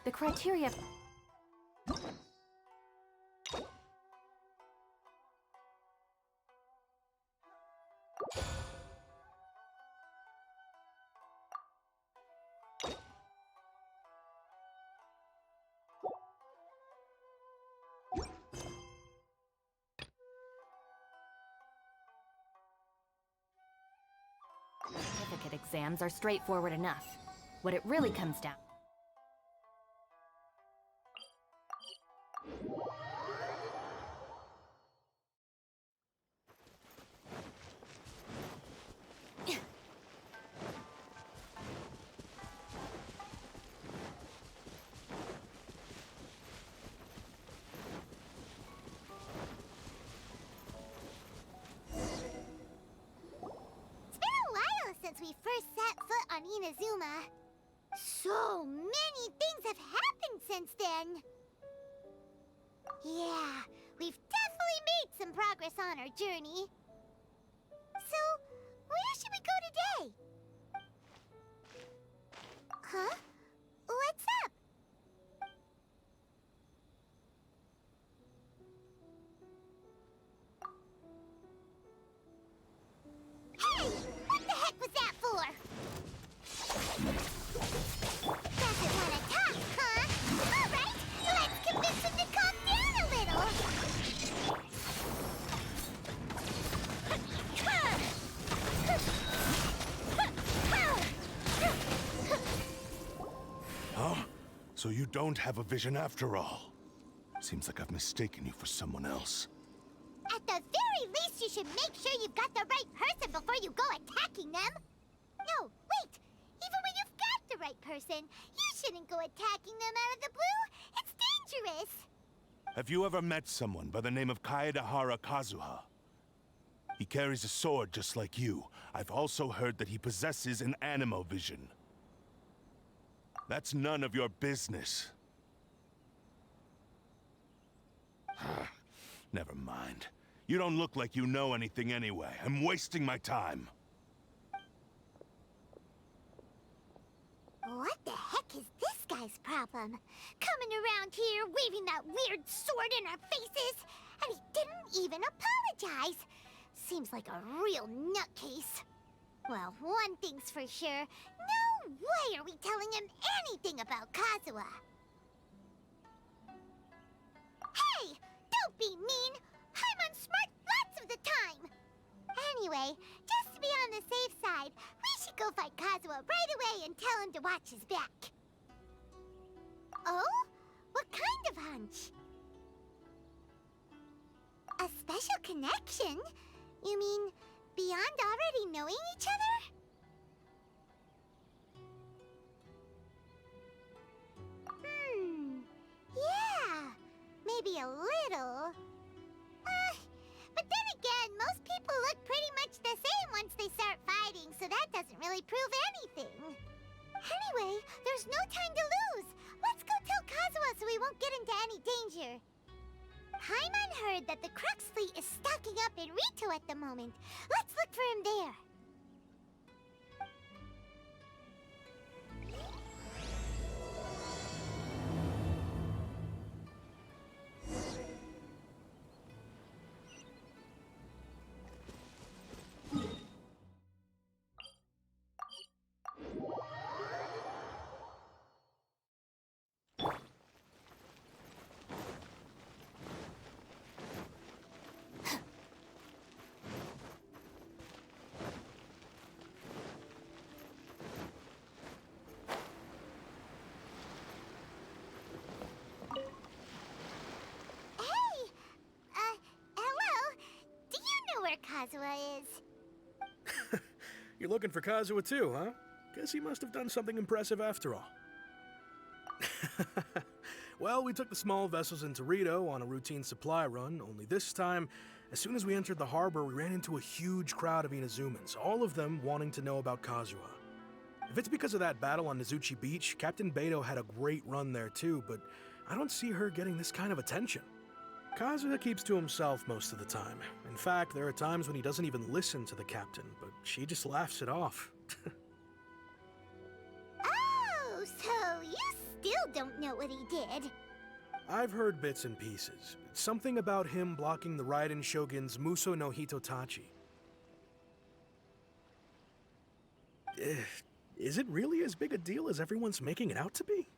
The criteria... Certificate exams are straightforward enough. What it really comes down... Since we first set foot on Inazuma. So many things have happened since then. Yeah, we've definitely made some progress on our journey. So, where should we go today? Huh? What's up? Hey! What the heck was that for? Doesn't want to talk, huh? All right, let's convince him to calm down a little. Huh? So you don't have a vision after all? Seems like I've mistaken you for someone else. At the very least, you should make sure you've got the right person before you go attacking them. No, wait! Even when you've got the right person, you shouldn't go attacking them out of the blue. It's dangerous. Have you ever met someone by the name of Kaedehara Kazuha? He carries a sword just like you. I've also heard that he possesses an animo vision. That's none of your business. Never mind. You don't look like you know anything anyway. I'm wasting my time. What the heck is this guy's problem? Coming around here, waving that weird sword in our faces, and he didn't even apologize. Seems like a real nutcase. Well, one thing's for sure. No way are we telling him anything about Kazuha. Hey! Don't be mean! I'm on smart lots of the time! Anyway, just to be on the safe side, we should go find Kazuha right away and tell him to watch his back. Oh? What kind of hunch? A special connection? You mean beyond already knowing each other? Yeah, maybe a little. But then again, most people look pretty much the same once they start fighting, so that doesn't really prove anything. Anyway, there's no time to lose. Let's go tell Kazuha so we won't get into any danger. Paimon heard that the Crux fleet is stocking up in Rito at the moment. Let's look for him there. Kazuha is. You're looking for Kazuha too, huh? Guess he must have done something impressive after all. Well, we took the small vessels into Rito on a routine supply run, only this time, as soon as we entered the harbor, we ran into a huge crowd of Inazumans, all of them wanting to know about Kazuha. If it's because of that battle on Nizuchi Beach, Captain Beidou had a great run there too, but I don't see her getting this kind of attention. Kazuha keeps to himself most of the time. In fact, there are times when he doesn't even listen to the captain, but she just laughs it off. Oh, so you still don't know what he did. I've heard bits and pieces. Something about him blocking the Raiden Shogun's Muso no Hitotachi. Is it really as big a deal as everyone's making it out to be?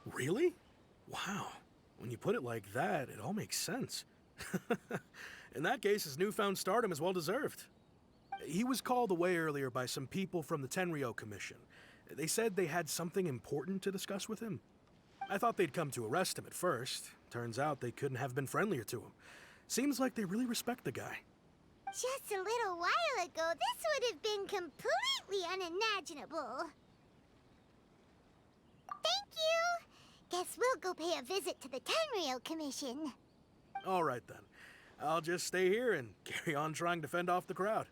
Really? Wow. When you put it like that, it all makes sense. In that case, his newfound stardom is well deserved. He was called away earlier by some people from the Tenryou Commission. They said they had something important to discuss with him. I thought they'd come to arrest him at first. Turns out they couldn't have been friendlier to him. Seems like they really respect the guy. Just a little while ago, this would have been completely unimaginable. Thank you! Guess we'll go pay a visit to the Tenryou Commission. All right then. I'll just stay here and carry on trying to fend off the crowd.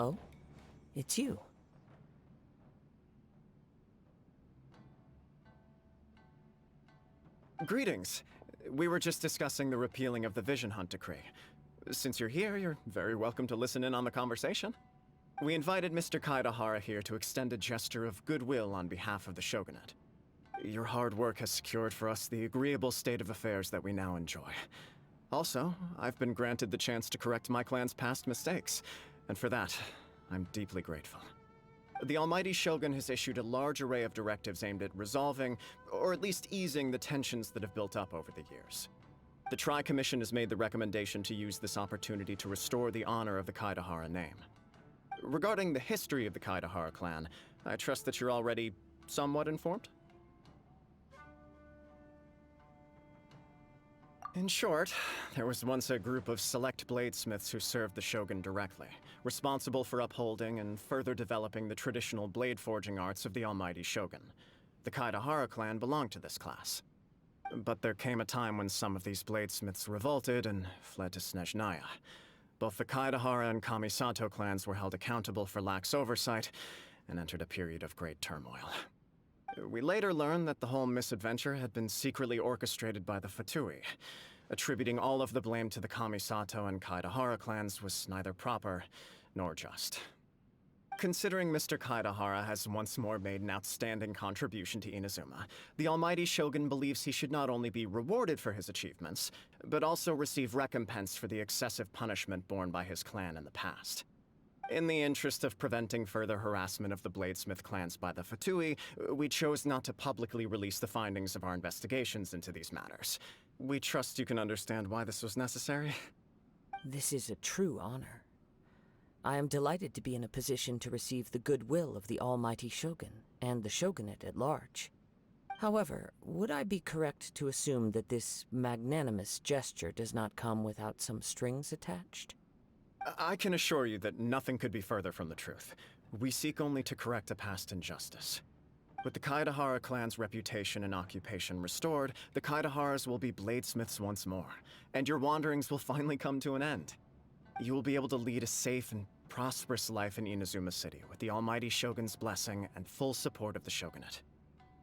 Oh? It's you. Greetings. We were just discussing the repealing of the Vision Hunt Decree. Since you're here, you're very welcome to listen in on the conversation. We invited Mr. Kaedahara here to extend a gesture of goodwill on behalf of the Shogunate. Your hard work has secured for us the agreeable state of affairs that we now enjoy. Also, I've been granted the chance to correct my clan's past mistakes, and for that, I'm deeply grateful. The Almighty Shogun has issued a large array of directives aimed at resolving, or at least easing, the tensions that have built up over the years. The Tri-Commission has made the recommendation to use this opportunity to restore the honor of the Kaedahara name. Regarding the history of the Kaedahara clan, I trust that you're already somewhat informed? In short, there was once a group of select bladesmiths who served the Shogun directly, responsible for upholding and further developing the traditional blade forging arts of the Almighty Shogun. The Kaedahara clan belonged to this class. But there came a time when some of these bladesmiths revolted and fled to Snezhnaya. Both the Kaedahara and Kamisato clans were held accountable for lax oversight and entered a period of great turmoil. We later learned that the whole misadventure had been secretly orchestrated by the Fatui. Attributing all of the blame to the Kamisato and Kaedahara clans was neither proper nor just. Considering Mr. Kaedahara has once more made an outstanding contribution to Inazuma, the Almighty Shogun believes he should not only be rewarded for his achievements, but also receive recompense for the excessive punishment borne by his clan in the past. In the interest of preventing further harassment of the Bladesmith clans by the Fatui, we chose not to publicly release the findings of our investigations into these matters. We trust you can understand why this was necessary. This is a true honor. I am delighted to be in a position to receive the goodwill of the Almighty Shogun and the Shogunate at large. However, would I be correct to assume that this magnanimous gesture does not come without some strings attached? I can assure you that nothing could be further from the truth. We seek only to correct a past injustice. With the Kaedahara clan's reputation and occupation restored, the Kaedaharas will be bladesmiths once more, and your wanderings will finally come to an end. You will be able to lead a safe and prosperous life in Inazuma City with the Almighty Shogun's blessing and full support of the Shogunate.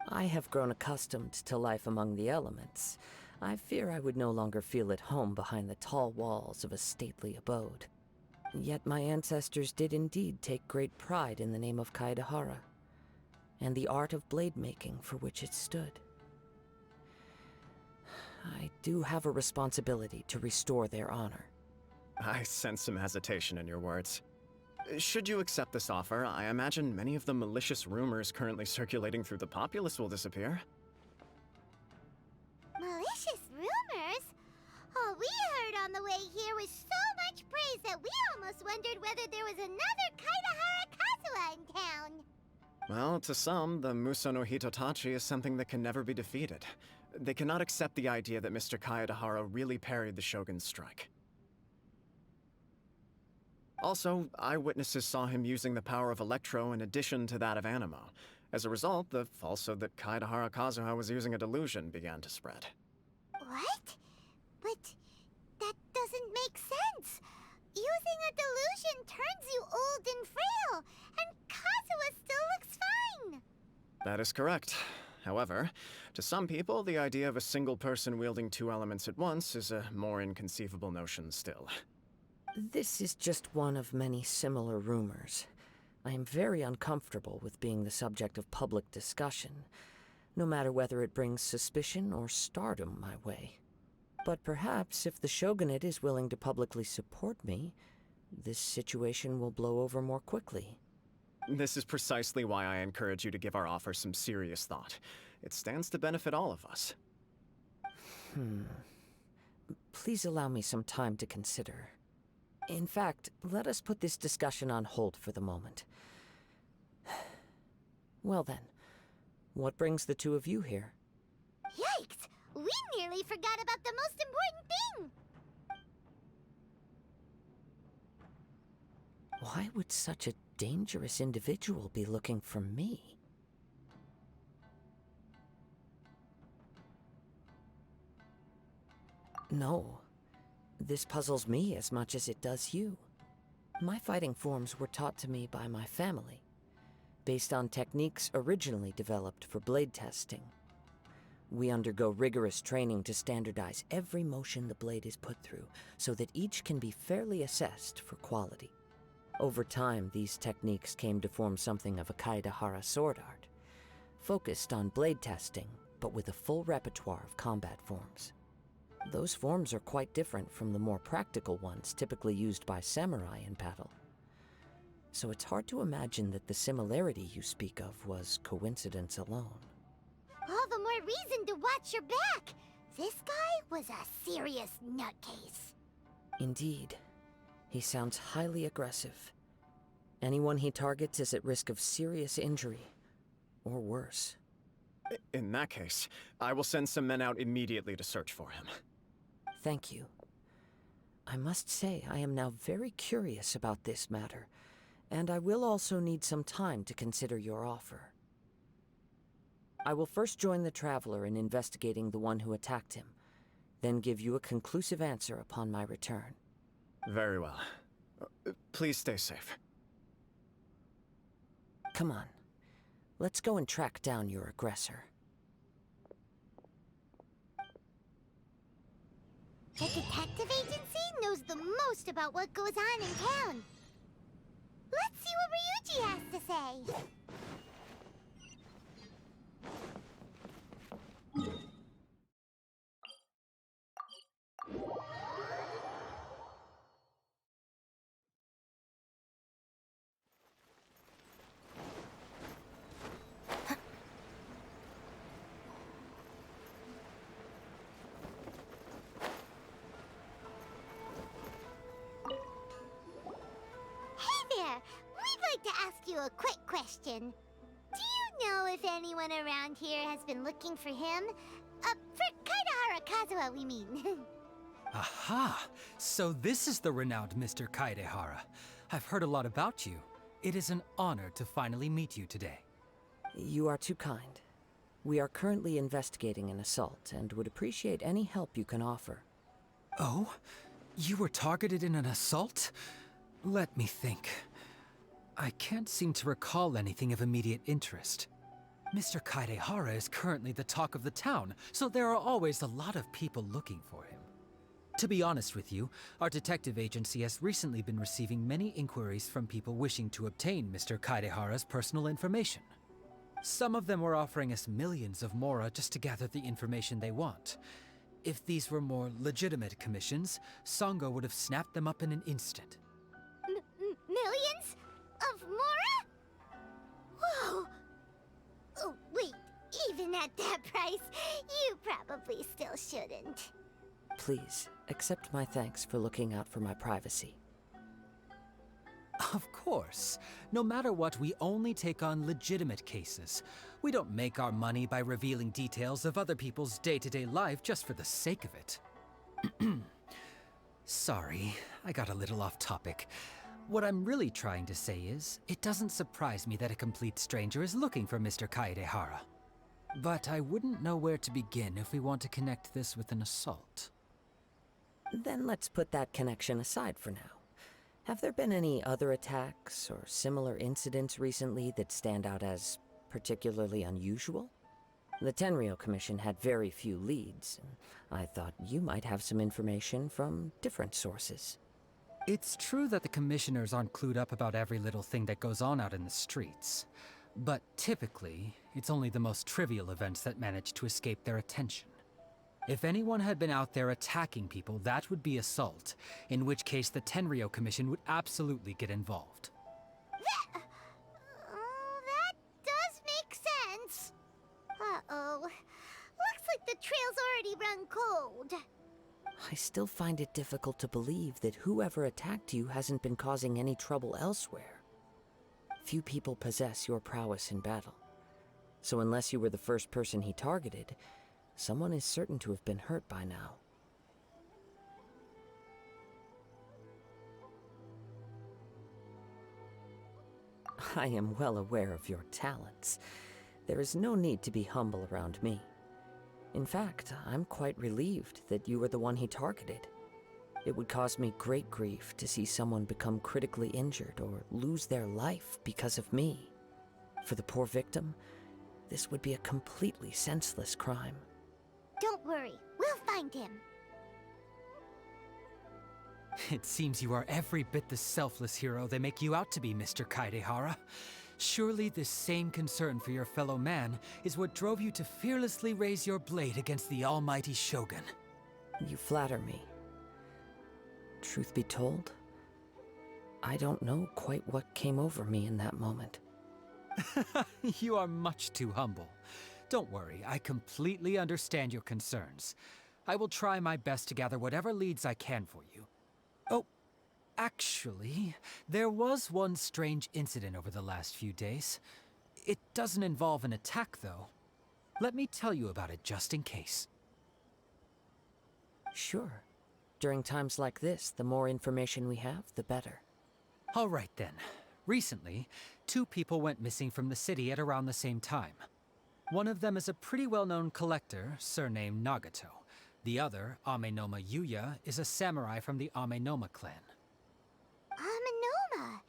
I have grown accustomed to life among the elements. I fear I would no longer feel at home behind the tall walls of a stately abode. Yet my ancestors did indeed take great pride in the name of Kaedahara, and the art of blade making for which it stood. I do have a responsibility to restore their honor. I sense some hesitation in your words. Should you accept this offer, I imagine many of the malicious rumors currently circulating through the populace will disappear. Malicious rumors? All we heard on the way here was so much praise that we almost wondered whether there was another Kaedehara Kazuha in town. Well, to some, the Muso no Hitotachi is something that can never be defeated. They cannot accept the idea that Mr. Kaedahara really parried the Shogun's strike. Also, eyewitnesses saw him using the power of Electro in addition to that of Animo. As a result, the falsehood that Kaedehara Kazuha was using a delusion began to spread. What? But that doesn't make sense. Using a delusion turns you old and frail, and Kazuha still looks fine. That is correct. However, to some people, the idea of a single person wielding two elements at once is a more inconceivable notion still. This is just one of many similar rumors. I am very uncomfortable with being the subject of public discussion, no matter whether it brings suspicion or stardom my way. But perhaps if the Shogunate is willing to publicly support me, this situation will blow over more quickly. This is precisely why I encourage you to give our offer some serious thought. It stands to benefit all of us. Please allow me some time to consider. In fact, let us put this discussion on hold for the moment. Well then, what brings the two of you here? Yikes! We nearly forgot about the most important thing! Why would such a dangerous individual be looking for me? No. This puzzles me as much as it does you. My fighting forms were taught to me by my family, based on techniques originally developed for blade testing. We undergo rigorous training to standardize every motion the blade is put through, so that each can be fairly assessed for quality. Over time, these techniques came to form something of a Kaedehara sword art, focused on blade testing, but with a full repertoire of combat forms. Those forms are quite different from the more practical ones typically used by samurai in battle. So it's hard to imagine that the similarity you speak of was coincidence alone. All the more reason to watch your back! This guy was a serious nutcase. Indeed. He sounds highly aggressive. Anyone he targets is at risk of serious injury, or worse. In that case, I will send some men out immediately to search for him. Thank you. I must say I am now very curious about this matter, and I will also need some time to consider your offer. I will first join the Traveler in investigating the one who attacked him, then give you a conclusive answer upon my return. Very well. Please stay safe. Come on. Let's go and track down your aggressor. The detective agency knows the most about what goes on in town. Let's see what Ryuji has to say. To ask you a quick question. Do you know if anyone around here has been looking for him? For Kaedehara Kazuha, we mean. Aha! So this is the renowned Mr. Kaedehara. I've heard a lot about you. It is an honor to finally meet you today. You are too kind. We are currently investigating an assault and would appreciate any help you can offer. Oh? You were targeted in an assault? Let me think. I can't seem to recall anything of immediate interest. Mr. Kaedehara is currently the talk of the town, so there are always a lot of people looking for him. To be honest with you, our detective agency has recently been receiving many inquiries from people wishing to obtain Mr. Kaedehara's personal information. Some of them were offering us millions of mora just to gather the information they want. If these were more legitimate commissions, Sango would have snapped them up in an instant. Millions? Of mora? Whoa! Oh, wait, even at that price, you probably still shouldn't. Please, accept my thanks for looking out for my privacy. Of course. No matter what, we only take on legitimate cases. We don't make our money by revealing details of other people's day-to-day life just for the sake of it. Sorry, I got a little off topic. What I'm really trying to say is, it doesn't surprise me that a complete stranger is looking for Mr. Kaedehara. But I wouldn't know where to begin if we want to connect this with an assault. Then let's put that connection aside for now. Have there been any other attacks or similar incidents recently that stand out as particularly unusual? The Tenryou Commission had very few leads, and I thought you might have some information from different sources. It's true that the commissioners aren't clued up about every little thing that goes on out in the streets. But typically, it's only the most trivial events that manage to escape their attention. If anyone had been out there attacking people, that would be assault, in which case the Tenryou Commission would absolutely get involved. That does make sense. Uh-oh. Looks like the trail's already run cold. I still find it difficult to believe that whoever attacked you hasn't been causing any trouble elsewhere. Few people possess your prowess in battle. So unless you were the first person he targeted, someone is certain to have been hurt by now. I am well aware of your talents. There is no need to be humble around me. In fact, I'm quite relieved that you were the one he targeted. It would cause me great grief to see someone become critically injured or lose their life because of me. For the poor victim, this would be a completely senseless crime. Don't worry, we'll find him. It seems you are every bit the selfless hero they make you out to be, Mr. Kaedehara. Surely this same concern for your fellow man is what drove you to fearlessly raise your blade against the almighty Shogun. You flatter me. Truth be told, I don't know quite what came over me in that moment. You are much too humble. Don't worry, I completely understand your concerns. I will try my best to gather whatever leads I can for you. Oh, actually, there was one strange incident over the last few days. It doesn't involve an attack, though. Let me tell you about it just in case. Sure. During times like this, the more information we have, the better. All right then. Recently, 2 people went missing from the city at around the same time. One of them is a pretty well-known collector, surnamed Nagato. The other, Amenoma Yuya, is a samurai from the Amenoma clan. Amenoma!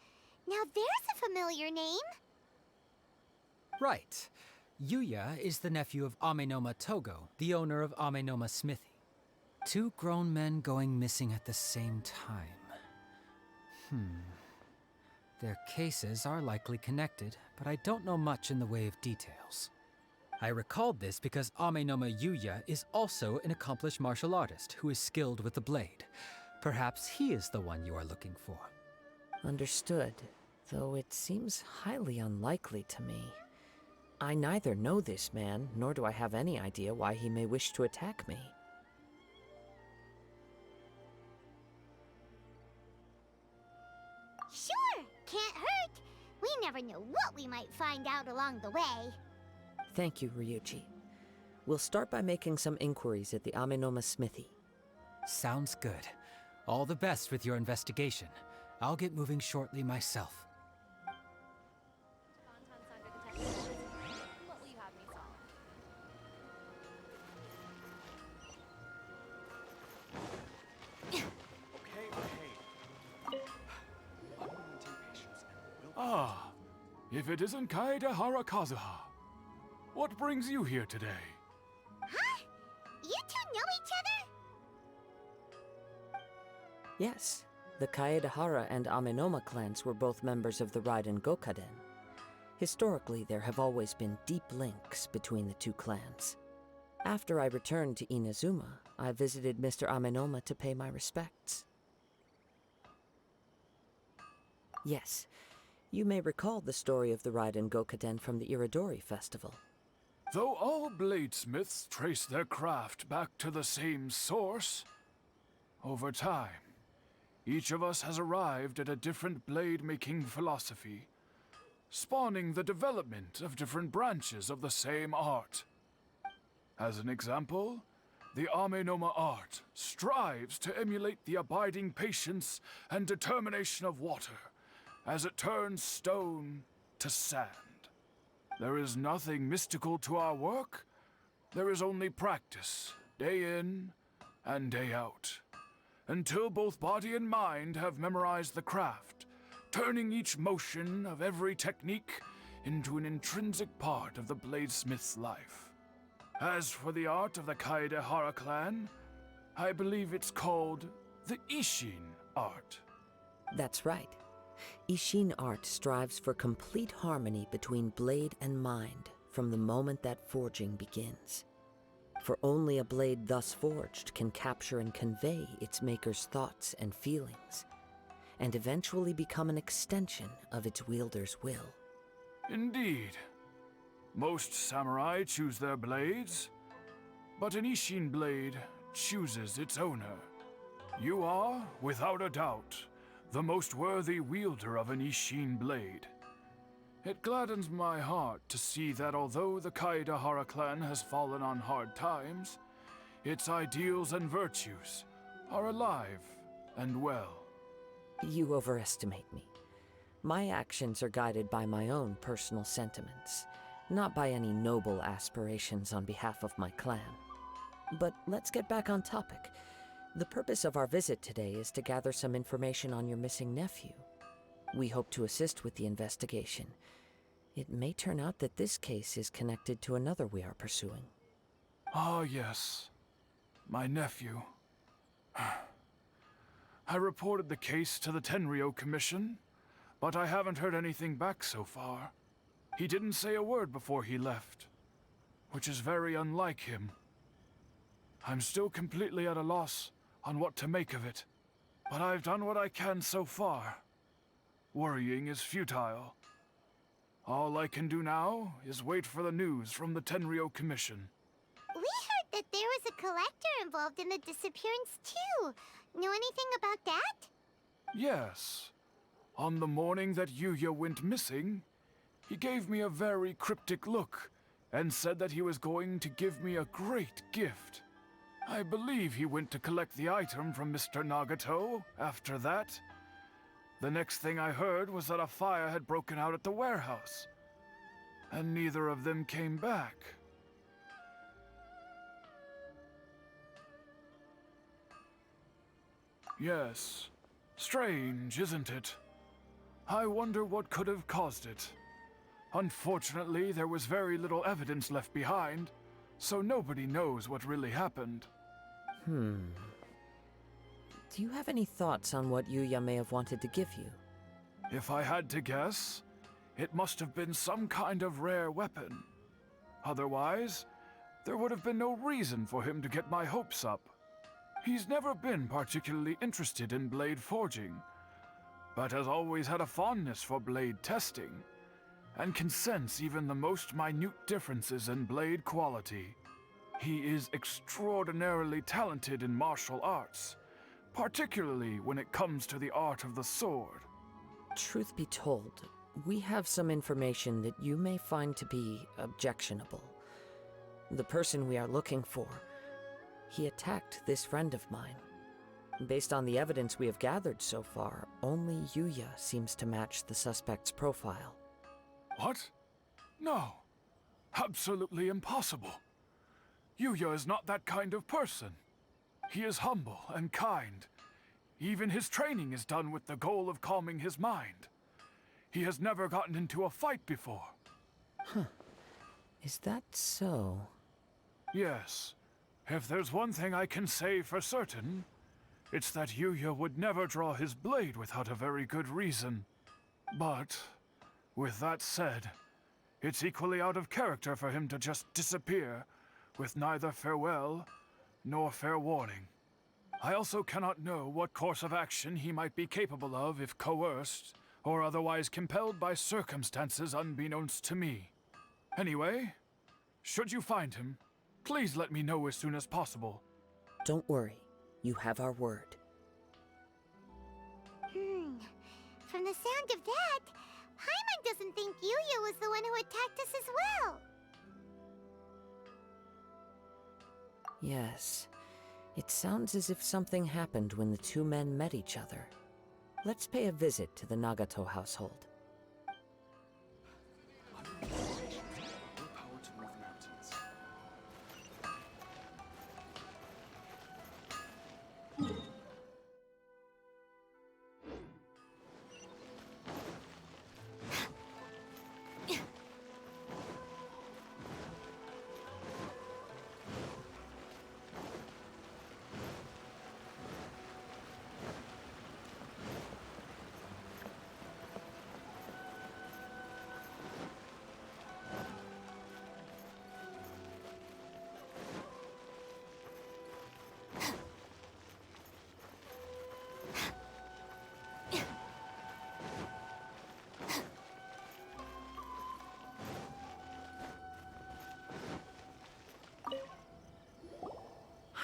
Now there's a familiar name. Right. Yuya is the nephew of Amenoma Togo, the owner of Amenoma Smithy. 2 grown men going missing at the same time. Their cases are likely connected, but I don't know much in the way of details. I recalled this because Amenoma Yuya is also an accomplished martial artist who is skilled with the blade. Perhaps he is the one you are looking for. Understood, though it seems highly unlikely to me. I neither know this man, nor do I have any idea why he may wish to attack me. Sure, can't hurt. We never know what we might find out along the way. Thank you, Ryuji. We'll start by making some inquiries at the Amenoma Smithy. Sounds good. All the best with your investigation. I'll get moving shortly myself. What will you have me solve? Ah, if it isn't Kaedehara Kazuha. What brings you here today? Huh? You two know each other? Yes, the Kaedehara and Amenoma clans were both members of the Raiden Gokaden. Historically, there have always been deep links between the 2 clans. After I returned to Inazuma, I visited Mr. Amenoma to pay my respects. Yes, you may recall the story of the Raiden Gokaden from the Iridori Festival. Though all bladesmiths trace their craft back to the same source, over time, Each of us has arrived at a different blade-making philosophy, spawning the development of different branches of the same art. As an example, the Amenoma art strives to emulate the abiding patience and determination of water as it turns stone to sand. There is nothing mystical to our work. There is only practice, day in and day out, until both body and mind have memorized the craft, turning each motion of every technique into an intrinsic part of the bladesmith's life. As for the art of the Kaedehara clan, I believe it's called the Ishin art. That's right. Ishin art strives for complete harmony between blade and mind from the moment that forging begins. For only a blade thus forged can capture and convey its maker's thoughts and feelings, and eventually become an extension of its wielder's will. Indeed. Most samurai choose their blades, but an Ishin blade chooses its owner. You are, without a doubt, the most worthy wielder of an Ishin blade. It gladdens my heart to see that although the Kaedahara clan has fallen on hard times, its ideals and virtues are alive and well. You overestimate me. My actions are guided by my own personal sentiments, not by any noble aspirations on behalf of my clan. But let's get back on topic. The purpose of our visit today is to gather some information on your missing nephew. We hope to assist with the investigation. It may turn out that this case is connected to another we are pursuing. Ah, yes. My nephew. I reported the case to the Tenryou Commission, but I haven't heard anything back so far. He didn't say a word before he left, which is very unlike him. I'm still completely at a loss on what to make of it, but I've done what I can so far. Worrying is futile. All I can do now is wait for the news from the Tenryou Commission. We heard that there was a collector involved in the disappearance too. Know anything about that? Yes. On the morning that Yuya went missing, he gave me a very cryptic look and said that he was going to give me a great gift. I believe he went to collect the item from Mr. Nagato after that. The next thing I heard was that a fire had broken out at the warehouse, and neither of them came back. Yes. Strange, isn't it? I wonder what could have caused it. Unfortunately, there was very little evidence left behind, so nobody knows what really happened. Do you have any thoughts on what Yuya may have wanted to give you? If I had to guess, it must have been some kind of rare weapon. Otherwise, there would have been no reason for him to get my hopes up. He's never been particularly interested in blade forging, but has always had a fondness for blade testing, and can sense even the most minute differences in blade quality. He is extraordinarily talented in martial arts, particularly when it comes to the art of the sword. Truth be told, we have some information that you may find to be objectionable. The person we are looking for, he attacked this friend of mine. Based on the evidence we have gathered so far, only Yuya seems to match the suspect's profile. What? No. Absolutely impossible. Yuya is not that kind of person. He is humble and kind. Even his training is done with the goal of calming his mind. He has never gotten into a fight before. Is that so? Yes. If there's one thing I can say for certain, it's that Yuya would never draw his blade without a very good reason. But, with that said, it's equally out of character for him to just disappear with neither farewell nor fair warning. I also cannot know what course of action he might be capable of if coerced or otherwise compelled by circumstances unbeknownst to me. Anyway, should you find him, please let me know as soon as possible. Don't worry, you have our word. From the sound of that, Paimon doesn't think Yuya was the one who attacked us as well. Yes. It sounds as if something happened when the two men met each other. Let's pay a visit to the Nagato household. Willpower to move mountains.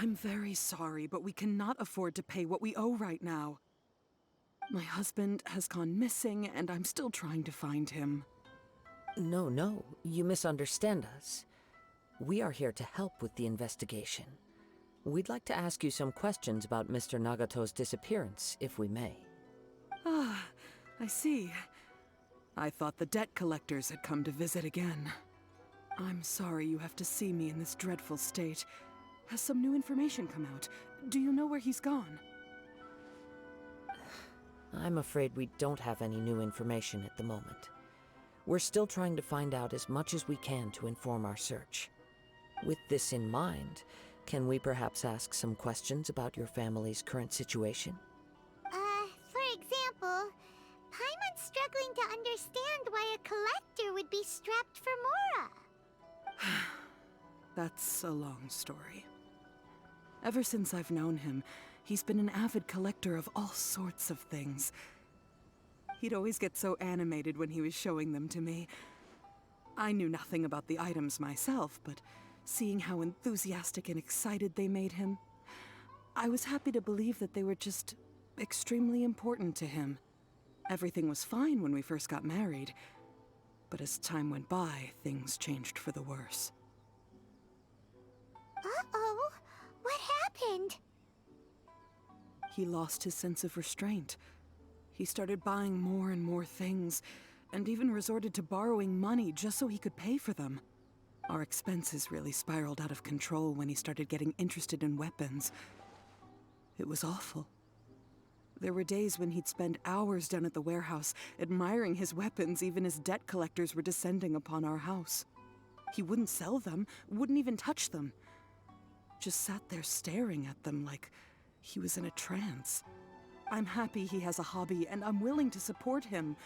I'm very sorry, but we cannot afford to pay what we owe right now. My husband has gone missing, and I'm still trying to find him. No, you misunderstand us. We are here to help with the investigation. We'd like to ask you some questions about Mr. Nagato's disappearance, if we may. Ah, I see. I thought the debt collectors had come to visit again. I'm sorry you have to see me in this dreadful state. Has some new information come out? Do you know where he's gone? I'm afraid we don't have any new information at the moment. We're still trying to find out as much as we can to inform our search. With this in mind, can we perhaps ask some questions about your family's current situation? For example, Paimon's struggling to understand why a collector would be strapped for Mora. That's a long story. Ever since I've known him, he's been an avid collector of all sorts of things. He'd always get so animated when he was showing them to me. I knew nothing about the items myself, but seeing how enthusiastic and excited they made him, I was happy to believe that they were just extremely important to him. Everything was fine when we first got married, but as time went by, things changed for the worse. Uh-oh, what happened? He lost his sense of restraint. He started buying more and more things, and even resorted to borrowing money just so he could pay for them. Our expenses really spiraled out of control when he started getting interested in weapons. It was awful. There were days when he'd spend hours down at the warehouse, admiring his weapons even as debt collectors were descending upon our house. He wouldn't sell them, wouldn't even touch them. Just sat there staring at them like he was in a trance. I'm happy he has a hobby, and I'm willing to support him,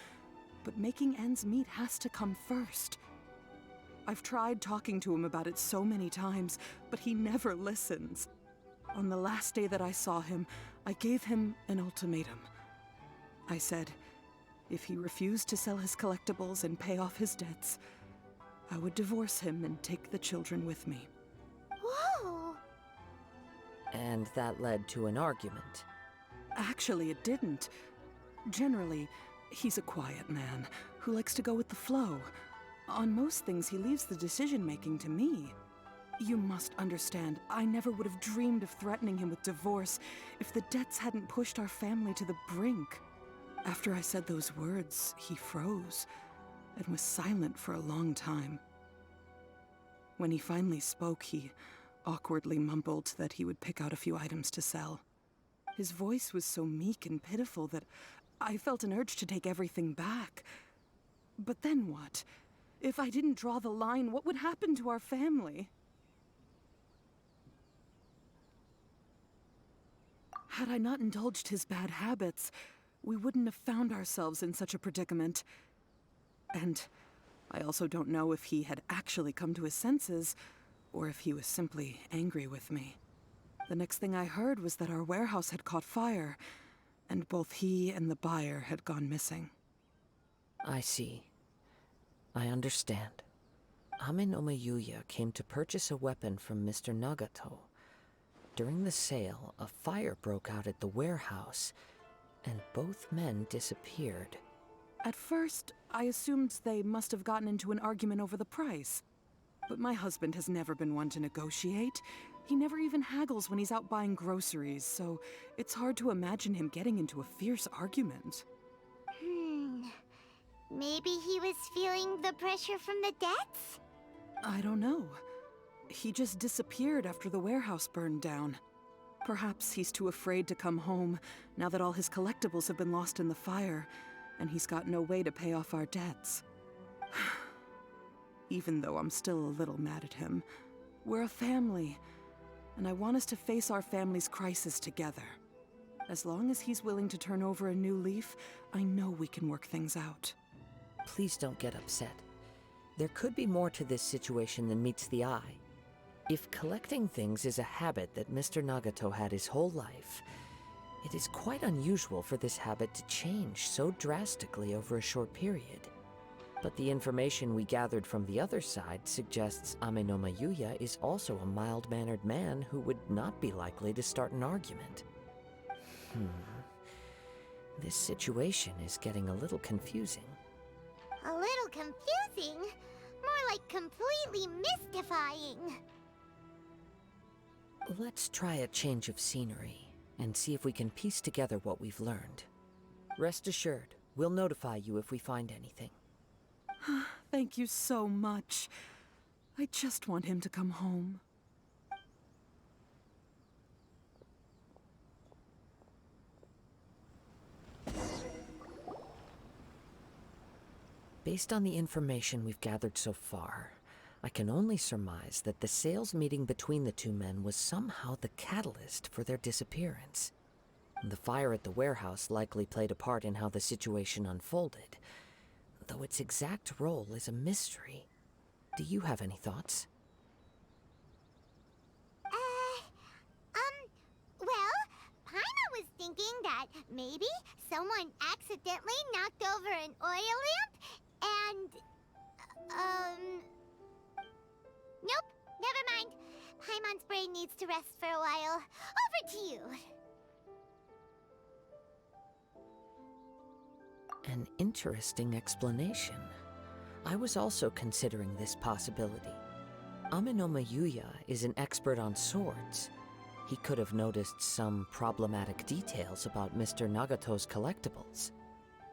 but making ends meet has to come first. I've tried talking to him about it so many times, but he never listens. On the last day that I saw him, I gave him an ultimatum. I said, if he refused to sell his collectibles and pay off his debts, I would divorce him and take the children with me. Whoa! And that led to an argument. Actually, it didn't. Generally, he's a quiet man who likes to go with the flow. On most things, he leaves the decision-making to me. You must understand, I never would have dreamed of threatening him with divorce if the debts hadn't pushed our family to the brink. After I said those words, he froze and was silent for a long time. When he finally spoke, he awkwardly mumbled that he would pick out a few items to sell. His voice was so meek and pitiful that I felt an urge to take everything back. But then what? If I didn't draw the line, what would happen to our family? Had I not indulged his bad habits, we wouldn't have found ourselves in such a predicament. And I also don't know if he had actually come to his senses, or if he was simply angry with me. The next thing I heard was that our warehouse had caught fire, and both he and the buyer had gone missing. I see. I understand. Amin Omiyuya came to purchase a weapon from Mr. Nagato. During the sale, a fire broke out at the warehouse, and both men disappeared. At first, I assumed they must have gotten into an argument over the price. But my husband has never been one to negotiate. He never even haggles when he's out buying groceries, so it's hard to imagine him getting into a fierce argument. Maybe he was feeling the pressure from the debts? I don't know. He just disappeared after the warehouse burned down. Perhaps he's too afraid to come home now that all his collectibles have been lost in the fire, and he's got no way to pay off our debts. Even though I'm still a little mad at him, we're a family, and I want us to face our family's crisis together. As long as he's willing to turn over a new leaf, I know we can work things out. Please don't get upset. There could be more to this situation than meets the eye. If collecting things is a habit that Mr. Nagato had his whole life, it is quite unusual for this habit to change so drastically over a short period. But the information we gathered from the other side suggests Ame-no Yuya is also a mild-mannered man who would not be likely to start an argument. This situation is getting a little confusing. A little confusing? More like completely mystifying. Let's try a change of scenery and see if we can piece together what we've learned. Rest assured, we'll notify you if we find anything. Thank you so much. I just want him to come home. Based on the information we've gathered so far, I can only surmise that the sales meeting between the two men was somehow the catalyst for their disappearance. The fire at the warehouse likely played a part in how the situation unfolded, though its exact role is a mystery. Do you have any thoughts? Well, Paima was thinking that maybe someone accidentally knocked over an oil lamp and, nope, never mind. Paimon's brain needs to rest for a while. Over to you. An interesting explanation. I was also considering this possibility. Ame-no Yuya is an expert on swords. He could have noticed some problematic details about Mr. Nagato's collectibles.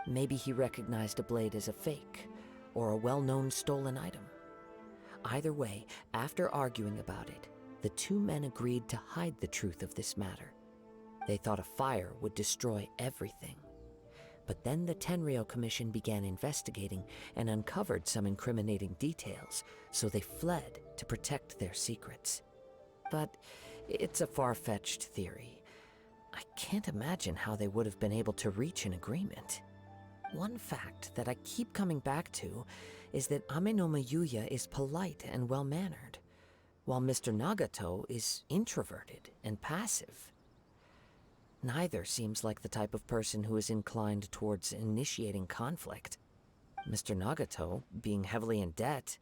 Maybe he recognized a blade as a fake, or a well-known stolen item. Either way, after arguing about it, the two men agreed to hide the truth of this matter. They thought a fire would destroy everything. But then the Tenryou Commission began investigating and uncovered some incriminating details, so they fled to protect their secrets. But it's a far-fetched theory. I can't imagine how they would have been able to reach an agreement. One fact that I keep coming back to is that Ame-no Yuya is polite and well-mannered, while Mr. Nagato is introverted and passive. Neither seems like the type of person who is inclined towards initiating conflict. Mr. Nagato, being heavily in debt,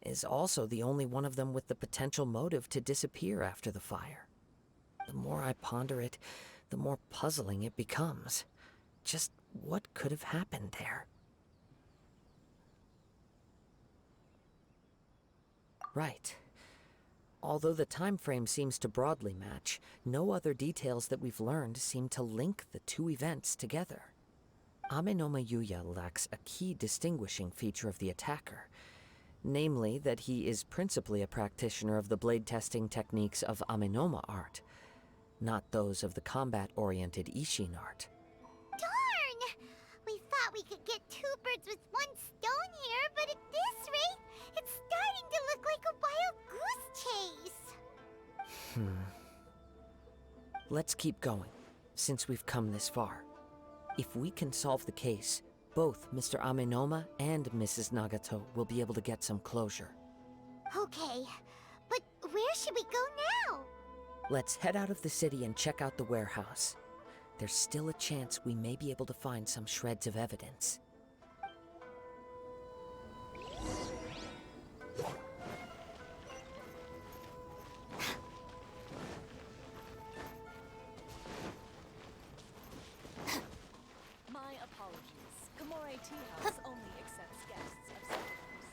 is also the only one of them with the potential motive to disappear after the fire. The more I ponder it, the more puzzling it becomes. Just what could have happened there? Right. Although the time frame seems to broadly match, no other details that we've learned seem to link the two events together. Ame-no Yuya lacks a key distinguishing feature of the attacker, namely that he is principally a practitioner of the blade testing techniques of Amenoma art, not those of the combat-oriented Ishin art. Darn! We thought we could get two birds with one stone here, but at this rate, it's starting to look like a wild goose chase. Let's keep going, since we've come this far. If we can solve the case, both Mr. Amenoma and Mrs. Nagato will be able to get some closure. Okay, but where should we go now? Let's head out of the city and check out the warehouse. There's still a chance we may be able to find some shreds of evidence. tea house only accepts guests of certain status.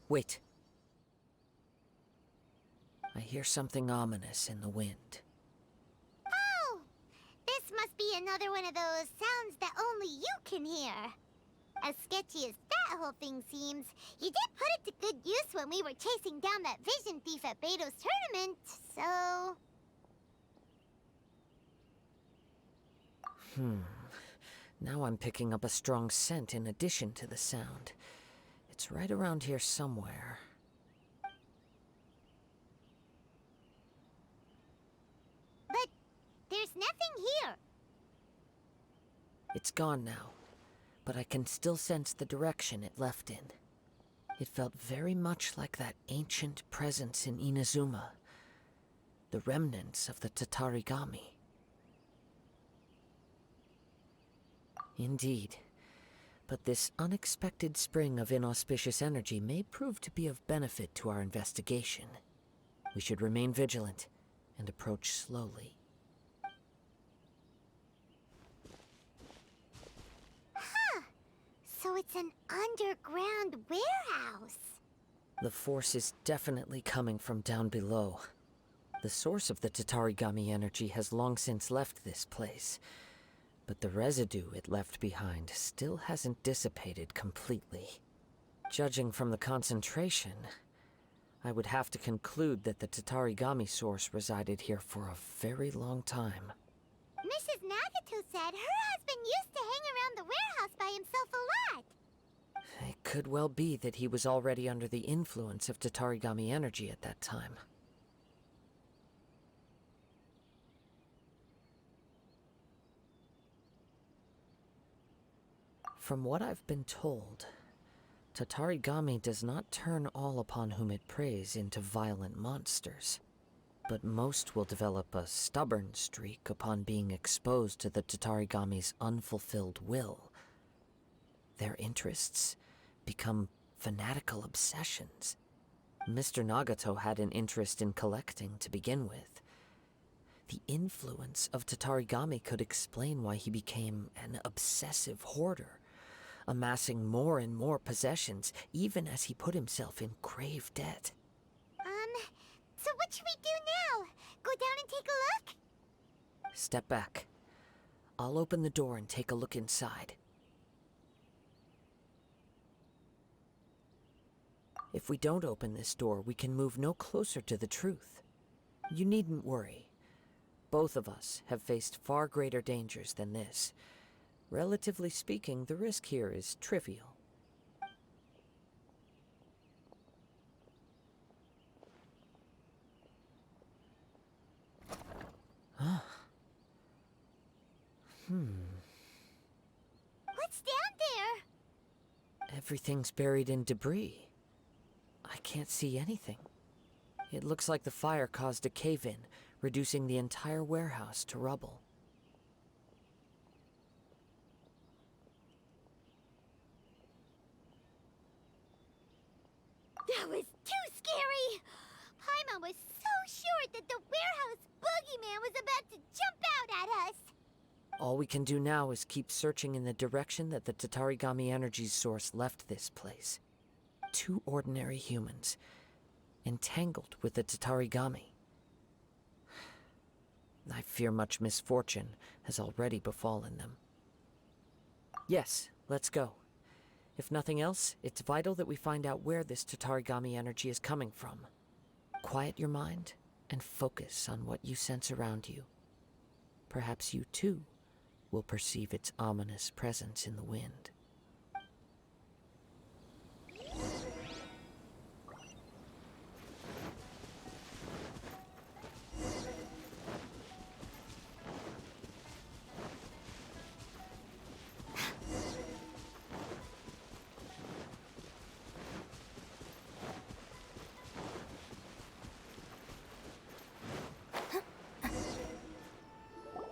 Wait. I hear something ominous in the wind. Oh! This must be another one of those sounds that only you can hear. As sketchy as that whole thing seems, you did put it to good use when we were chasing down that vision thief at Beto's tournament, so... Now I'm picking up a strong scent in addition to the sound. It's right around here somewhere. But there's nothing here. It's gone now, but I can still sense the direction it left in. It felt very much like that ancient presence in Inazuma, the remnants of the Tatarigami. Indeed. But this unexpected spring of inauspicious energy may prove to be of benefit to our investigation. We should remain vigilant and approach slowly. Huh. So it's an underground warehouse. The force is definitely coming from down below. The source of the Tatarigami energy has long since left this place, but the residue it left behind still hasn't dissipated completely. Judging from the concentration, I would have to conclude that the Tatarigami source resided here for a very long time. Mrs. Nagato said her husband used to hang around the warehouse by himself a lot. It could well be that he was already under the influence of Tatarigami energy at that time. From what I've been told, Tatarigami does not turn all upon whom it preys into violent monsters, but most will develop a stubborn streak upon being exposed to the Tatarigami's unfulfilled will. Their interests become fanatical obsessions. Mr. Nagato had an interest in collecting to begin with. The influence of Tatarigami could explain why he became an obsessive hoarder, amassing more and more possessions, even as he put himself in grave debt. So what should we do now? Go down and take a look? Step back. I'll open the door and take a look inside. If we don't open this door, we can move no closer to the truth. You needn't worry. Both of us have faced far greater dangers than this. Relatively speaking, the risk here is trivial. Huh. What's down there? Everything's buried in debris. I can't see anything. It looks like the fire caused a cave-in, reducing the entire warehouse to rubble. That was too scary! Paimon was so sure that the warehouse boogeyman was about to jump out at us! All we can do now is keep searching in the direction that the Tatarigami energy source left this place. Two ordinary humans, entangled with the Tatarigami. I fear much misfortune has already befallen them. Yes, let's go. If nothing else, it's vital that we find out where this Tatarigami energy is coming from. Quiet your mind and focus on what you sense around you. Perhaps you too will perceive its ominous presence in the wind.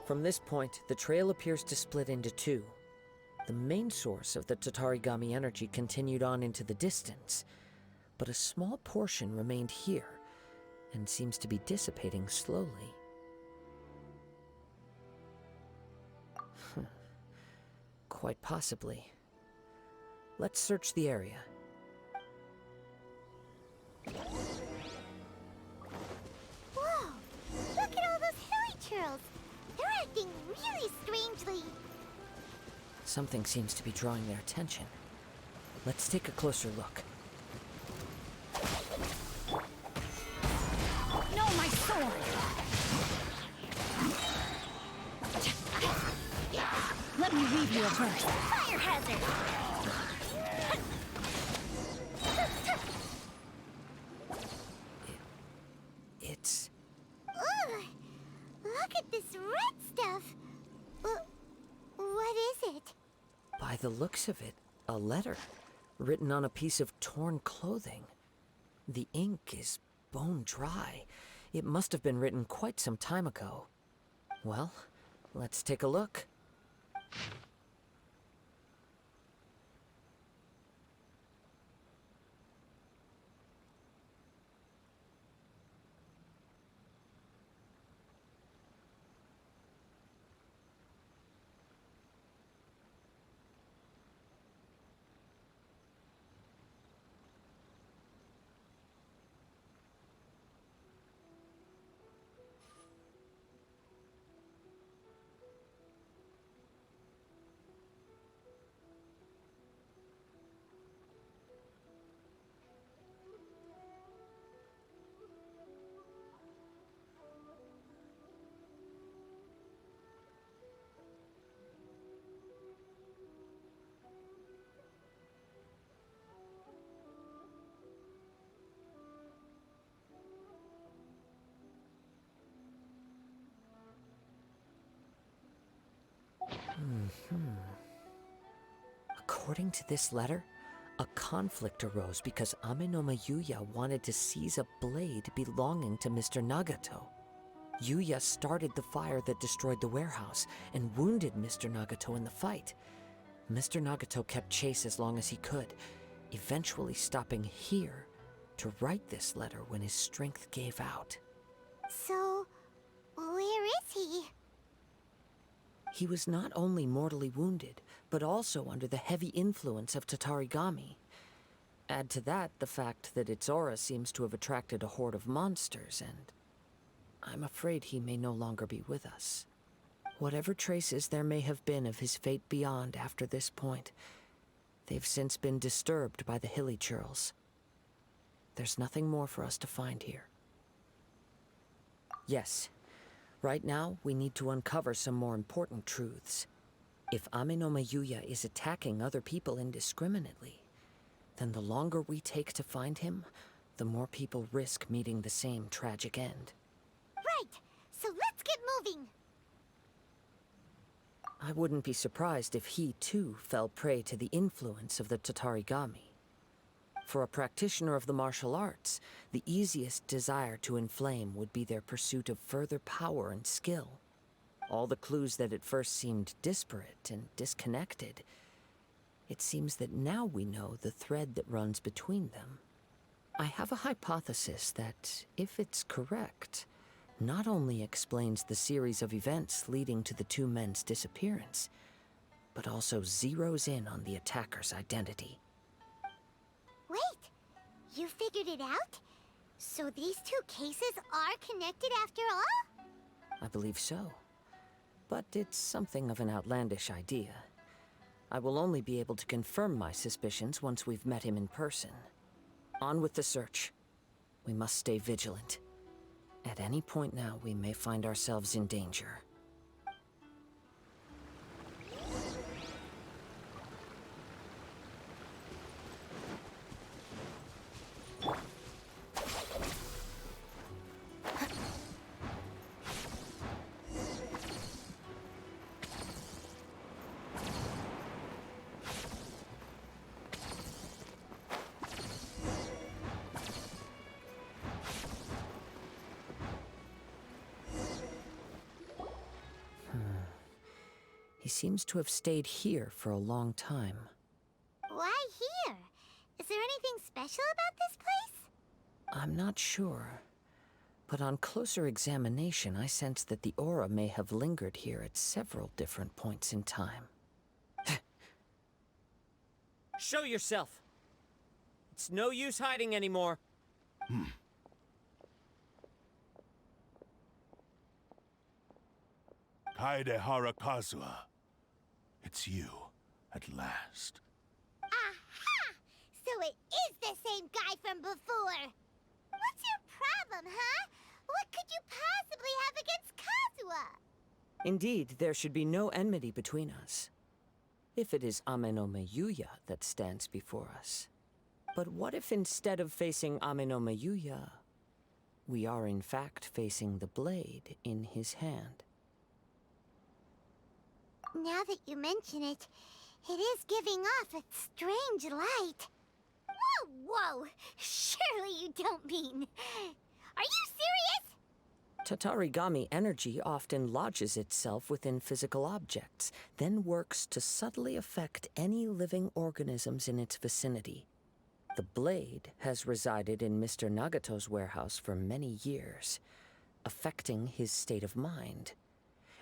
From this point, the trail appears to split into two. The main source of the Tatarigami energy continued on into the distance, but a small portion remained here and seems to be dissipating slowly. Quite possibly. Let's search the area. Whoa! Look at all those hilly churls! They're acting really strangely. Something seems to be drawing their attention. Let's take a closer look. No, my sword! Let me read you a verse. Fire hazard! It's... Ugh! Look at this red stuff! What is it? By the looks of it, a letter written on a piece of torn clothing. The ink is bone dry. It must have been written quite some time ago. Well, let's take a look. According to this letter, a conflict arose because Ame no Yuya wanted to seize a blade belonging to Mr. Nagato. Yuya started the fire that destroyed the warehouse and wounded Mr. Nagato in the fight. Mr. Nagato kept chase as long as he could, eventually stopping here to write this letter when his strength gave out. So, where is he? He was not only mortally wounded, but also under the heavy influence of Tatarigami. Add to that the fact that its aura seems to have attracted a horde of monsters, and I'm afraid he may no longer be with us. Whatever traces there may have been of his fate beyond after this point, they've since been disturbed by the hilly churls. There's nothing more for us to find here. Yes. Right now, we need to uncover some more important truths. If Ame no Yuya is attacking other people indiscriminately, then the longer we take to find him, the more people risk meeting the same tragic end. Right! So let's get moving! I wouldn't be surprised if he, too, fell prey to the influence of the Tatarigami. For a practitioner of the martial arts, the easiest desire to inflame would be their pursuit of further power and skill. All the clues that at first seemed disparate and disconnected, it seems that now we know the thread that runs between them. I have a hypothesis that, if it's correct, not only explains the series of events leading to the two men's disappearance, but also zeroes in on the attacker's identity. Wait! You figured it out? So these two cases are connected after all? I believe so. But it's something of an outlandish idea. I will only be able to confirm my suspicions once we've met him in person. On with the search. We must stay vigilant. At any point now, we may find ourselves in danger. He seems to have stayed here for a long time. Why here? Is there anything special about this place? I'm not sure. But on closer examination, I sense that the aura may have lingered here at several different points in time. Show yourself! It's no use hiding anymore. Kaedehara Kazuha. It's you, at last. Aha! So it is the same guy from before! What's your problem, huh? What could you possibly have against Kazuha? Indeed, there should be no enmity between us. If it is Ame no Miyuya that stands before us. But what if instead of facing Ame no Miyuya, we are in fact facing the blade in his hand? Now that you mention it, it is giving off a strange light. Whoa, whoa! Surely you don't mean... Are you serious? Tatarigami energy often lodges itself within physical objects, then works to subtly affect any living organisms in its vicinity. The blade has resided in Mr. Nagato's warehouse for many years, affecting his state of mind,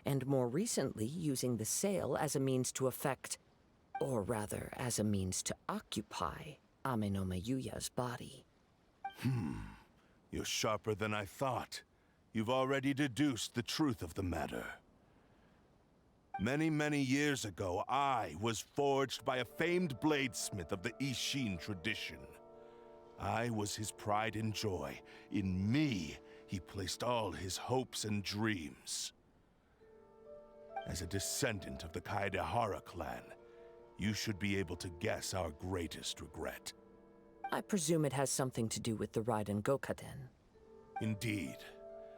and more recently using the sale as a means to affect, or rather as a means to occupy, Ame no Miyuya's body. You're sharper than I thought. You've already deduced the truth of the matter. Many, many years ago, I was forged by a famed bladesmith of the Ishin tradition. I was his pride and joy. In me, he placed all his hopes and dreams. As a descendant of the Kaedehara clan, you should be able to guess our greatest regret. I presume it has something to do with the Raiden Gokaden. Indeed.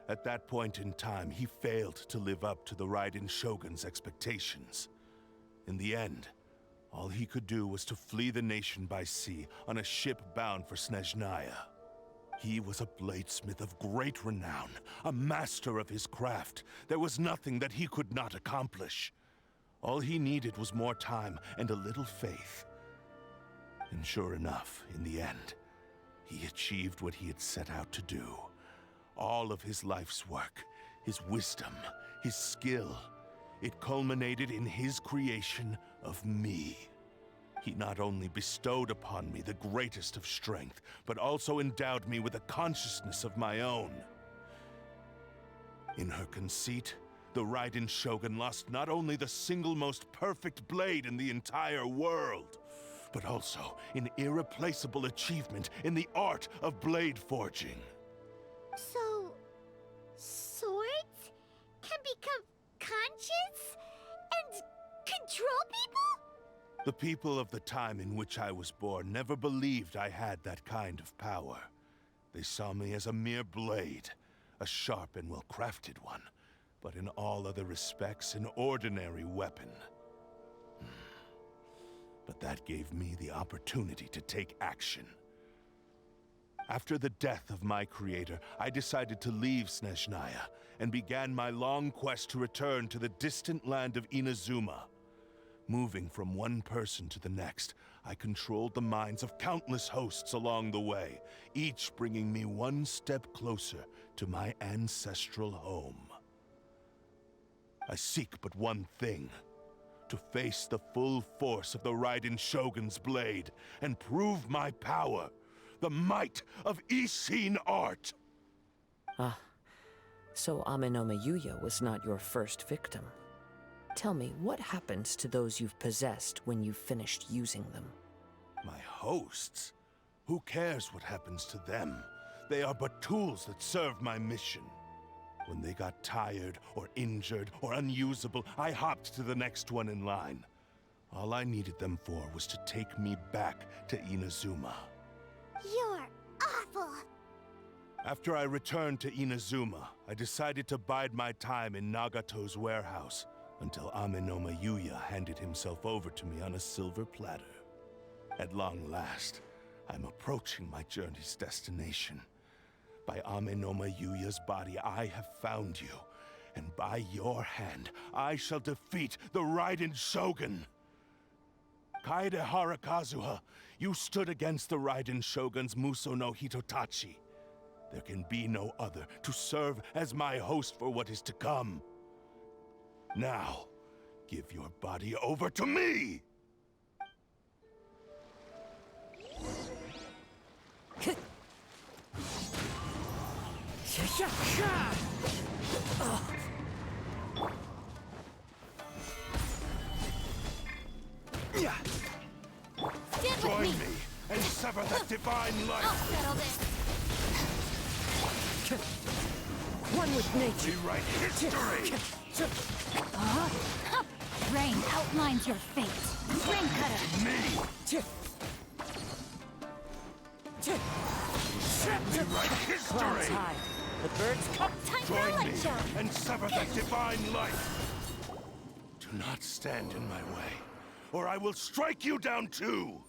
At that point in time, he failed to live up to the Raiden Shogun's expectations. In the end, all he could do was to flee the nation by sea on a ship bound for Snezhnaya. He was a bladesmith of great renown, a master of his craft. There was nothing that he could not accomplish. All he needed was more time and a little faith. And sure enough, in the end, he achieved what he had set out to do. All of his life's work, his wisdom, his skill, it culminated in his creation of me. He not only bestowed upon me the greatest of strength, but also endowed me with a consciousness of my own. In her conceit, the Raiden Shogun lost not only the single most perfect blade in the entire world, but also an irreplaceable achievement in the art of blade forging. So... swords can become conscious and control people? The people of the time in which I was born never believed I had that kind of power. They saw me as a mere blade, a sharp and well-crafted one, but in all other respects an ordinary weapon. But that gave me the opportunity to take action. After the death of my creator, I decided to leave Snezhnaya and began my long quest to return to the distant land of Inazuma. Moving from one person to the next, I controlled the minds of countless hosts along the way, each bringing me one step closer to my ancestral home. I seek but one thing: to face the full force of the Raiden Shogun's blade and prove my power, the might of Ishin art. Ah, so Ame no Miyuya was not your first victim. Tell me, what happens to those you've possessed when you've finished using them? My hosts? Who cares what happens to them? They are but tools that serve my mission. When they got tired, or injured, or unusable, I hopped to the next one in line. All I needed them for was to take me back to Inazuma. You're awful! After I returned to Inazuma, I decided to bide my time in Nagato's warehouse until Ame no Miyuya handed himself over to me on a silver platter. At long last, I'm approaching my journey's destination. By Ame no Miyuya's body, I have found you, And by your hand, I shall defeat the Raiden Shogun. Kaedehara Kazuha, you stood against the Raiden Shogun's Muso no Hitotachi. There can be no other to serve as my host for what is to come. Now, give your body over to me! Join me and sever that divine light! I'll settle this. One with nature. Rewrite history! Rain outlines your fate. Rain cutter. Me! Rewrite Clouds history! high. The birds come. Time for a Join me light show. and sever that divine light! Do not stand in my way, or I will strike you down too!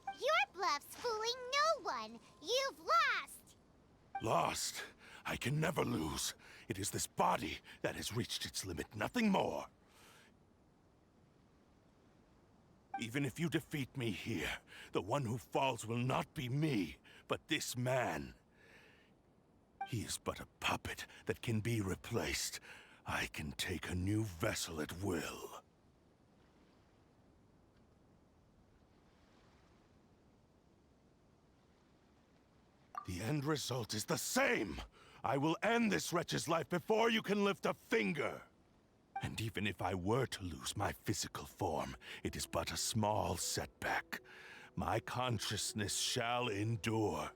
Your bluff's fooling no one. You've lost. Lost? I can never lose. It is this body that has reached its limit, nothing more. Even if you defeat me here, the one who falls will not be me, but this man. He is but a puppet that can be replaced. I can take a new vessel at will. The end result is the same! I will end this wretch's life before you can lift a finger! And even if I were to lose my physical form, it is but a small setback. My consciousness shall endure.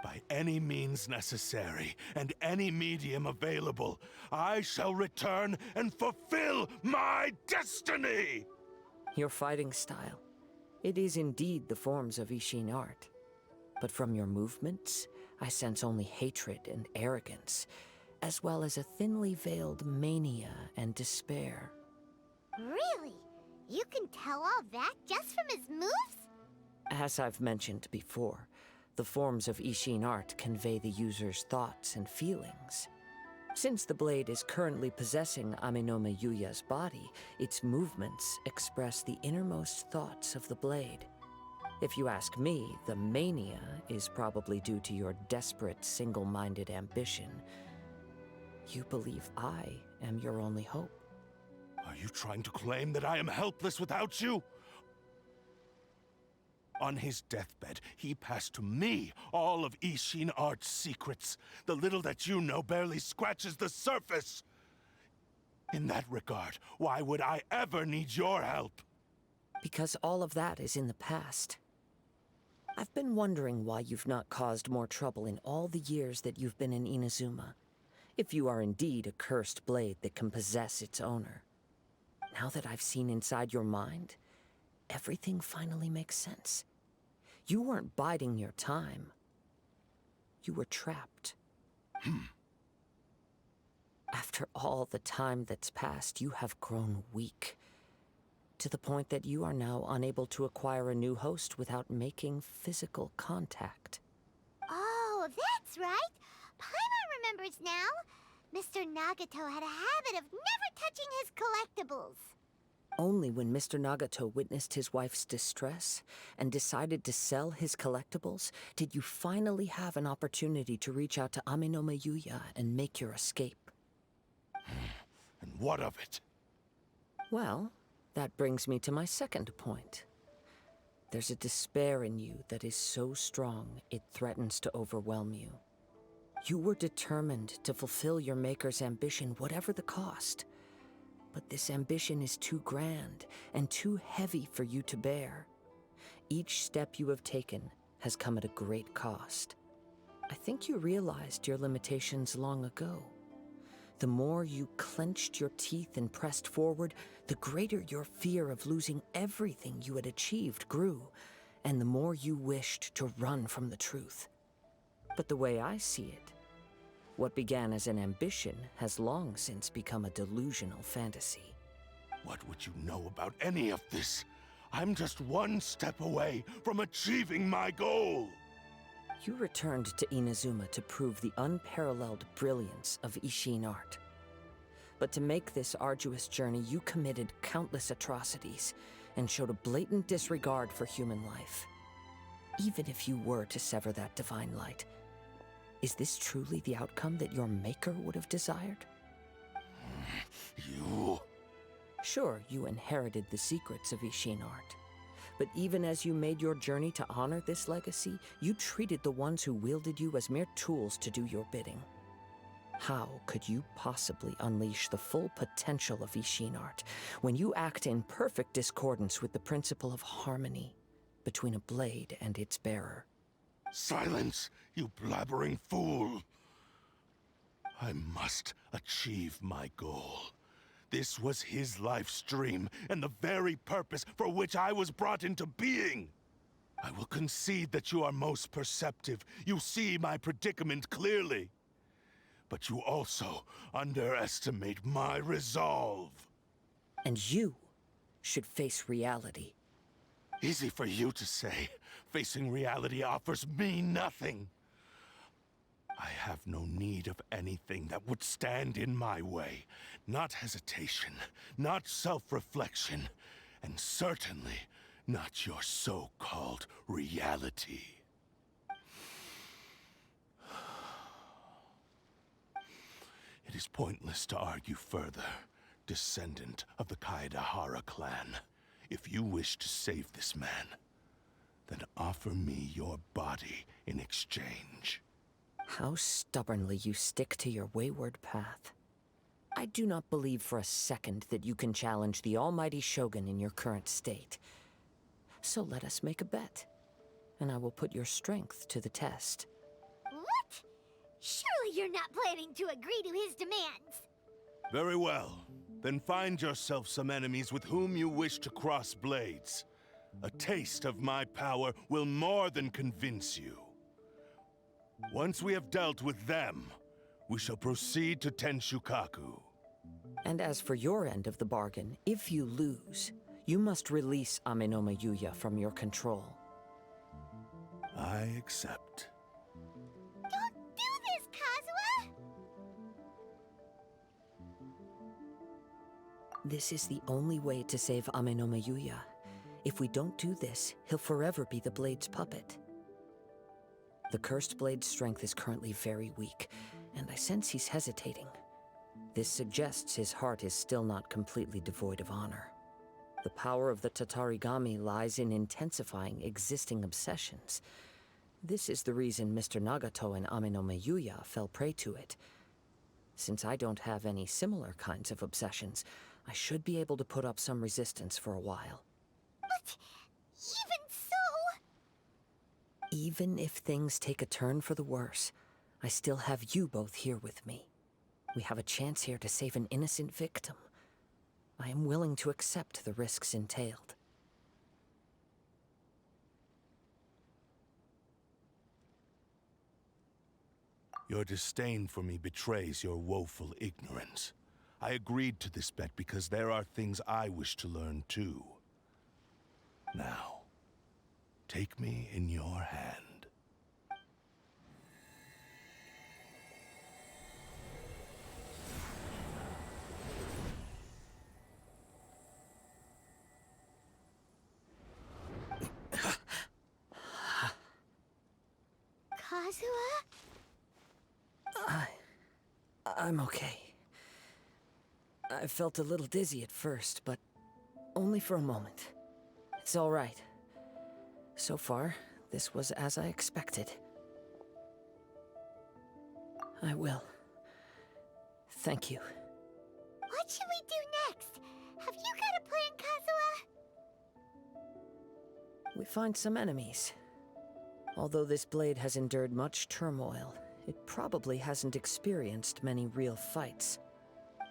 By any means necessary, and any medium available, I shall return and fulfill my destiny! Your fighting style. It is indeed the forms of Ishin art. But from your movements, I sense only hatred and arrogance, as well as a thinly veiled mania and despair. Really? You can tell all that just from his moves? As I've mentioned before, the forms of Ishin art convey the user's thoughts and feelings. Since the blade is currently possessing Aminome Yuya's body, its movements express the innermost thoughts of the blade. If you ask me, the mania is probably due to your desperate, single-minded ambition. You believe I am your only hope. Are you trying to claim that I am helpless without you? On his deathbed, he passed to me all of Ishin art's secrets. The little that you know barely scratches the surface. In that regard, why would I ever need your help? Because all of that is in the past. I've been wondering why you've not caused more trouble in all the years that you've been in Inazuma. If you are indeed a cursed blade that can possess its owner. Now that I've seen inside your mind, everything finally makes sense. You weren't biding your time. You were trapped. After all the time that's passed, you have grown weak. To the point that you are now unable to acquire a new host without making physical contact. Oh, that's right. Paimon remembers now. Mr. Nagato had a habit of never touching his collectibles. Only when Mr. Nagato witnessed his wife's distress and decided to sell his collectibles did you finally have an opportunity to reach out to Aminome Yuya and make your escape. And what of it? Well, that brings me to my second point. There's a despair in you that is so strong it threatens to overwhelm you. You were determined to fulfill your maker's ambition, whatever the cost. But this ambition is too grand and too heavy for you to bear. Each step you have taken has come at a great cost. I think you realized your limitations long ago. The more you clenched your teeth and pressed forward, the greater your fear of losing everything you had achieved grew, and the more you wished to run from the truth. But the way I see it, what began as an ambition has long since become a delusional fantasy. What would you know about any of this? I'm just one step away from achieving my goal! You returned to Inazuma to prove the unparalleled brilliance of Ishin art. But to make this arduous journey, you committed countless atrocities and showed a blatant disregard for human life. Even if you were to sever that divine light, is this truly the outcome that your maker would have desired? You... Sure, you inherited the secrets of Ishin art. But even as you made your journey to honor this legacy, you treated the ones who wielded you as mere tools to do your bidding. How could you possibly unleash the full potential of Ishin art when you act in perfect discordance with the principle of harmony between a blade and its bearer? Silence, you blabbering fool! I must achieve my goal. This was his life's dream, and the very purpose for which I was brought into being. I will concede that you are most perceptive. You see my predicament clearly. But you also underestimate my resolve. And you should face reality. Easy for you to say. Facing reality offers me nothing. I have no need of anything that would stand in my way. Not hesitation, not self-reflection, and certainly not your so-called reality. It is pointless to argue further, descendant of the Kaedehara clan. If you wish to save this man, then offer me your body in exchange. How stubbornly you stick to your wayward path. I do not believe for a second that you can challenge the almighty Shogun in your current state. So let us make a bet, and I will put your strength to the test. What? Surely you're not planning to agree to his demands. Very well. Then find yourself some enemies with whom you wish to cross blades. A taste of my power will more than convince you. Once we have dealt with them, we shall proceed to Tenshukaku. And as for your end of the bargain, if you lose, you must release Ame no Mayuya from your control. I accept. Don't do this, Kazuha! This is the only way to save Ame no Mayuya. If we don't do this, he'll forever be the Blade's puppet. The Cursed Blade's strength is currently very weak, and I sense he's hesitating. This suggests his heart is still not completely devoid of honor. The power of the Tatarigami lies in intensifying existing obsessions. This is the reason Mr. Nagato and Ame no Mayuya fell prey to it. Since I don't have any similar kinds of obsessions, I should be able to put up some resistance for a while. But even so... Even if things take a turn for the worse, I still have you both here with me. We have a chance here to save an innocent victim. I am willing to accept the risks entailed. Your disdain for me betrays your woeful ignorance. I agreed to this bet because there are things I wish to learn too. Now, take me in your hand. Kazuha? I'm okay. I felt a little dizzy at first, but only for a moment. It's all right. So far, this was as I expected. I will. Thank you. What should we do next? Have you got a plan, Kazuha? We find some enemies. Although this blade has endured much turmoil, it probably hasn't experienced many real fights.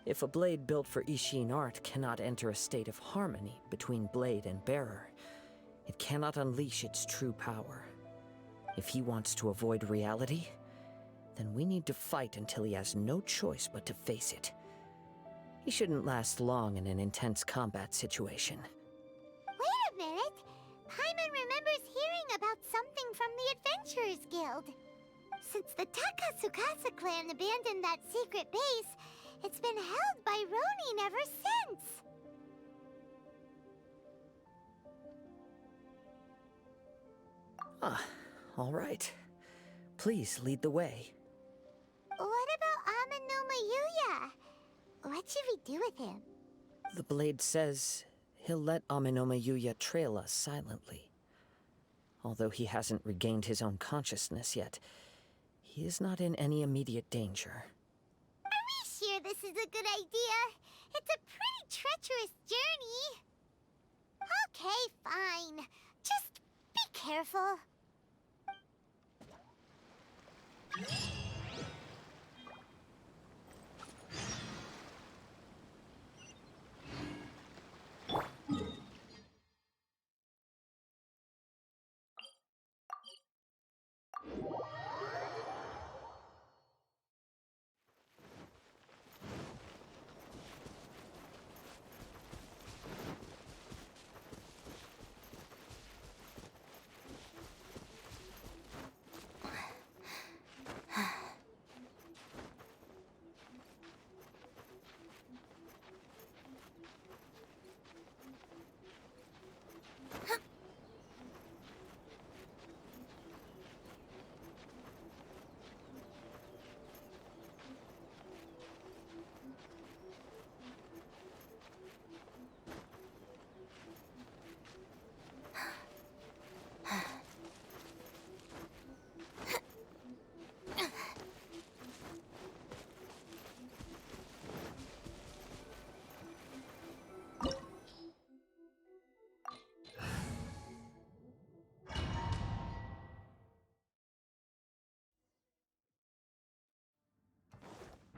If a blade built for Ishin art cannot enter a state of harmony between blade and bearer, it cannot unleash its true power. If he wants to avoid reality, then we need to fight until he has no choice but to face it. He shouldn't last long in an intense combat situation. Wait a minute! Paimon remembers hearing about something from the Adventurers Guild. Since the Takatsukasa clan abandoned that secret base, It's been held by Ronin ever since. Ah, all right. Please lead the way. What about Amanuma Yuya? What should we do with him? The blade says he'll let Aminoma Yuya trail us silently. Although he hasn't regained his own consciousness yet, he is not in any immediate danger. Are we sure this is a good idea? It's a pretty treacherous journey. Okay, fine. Just be careful.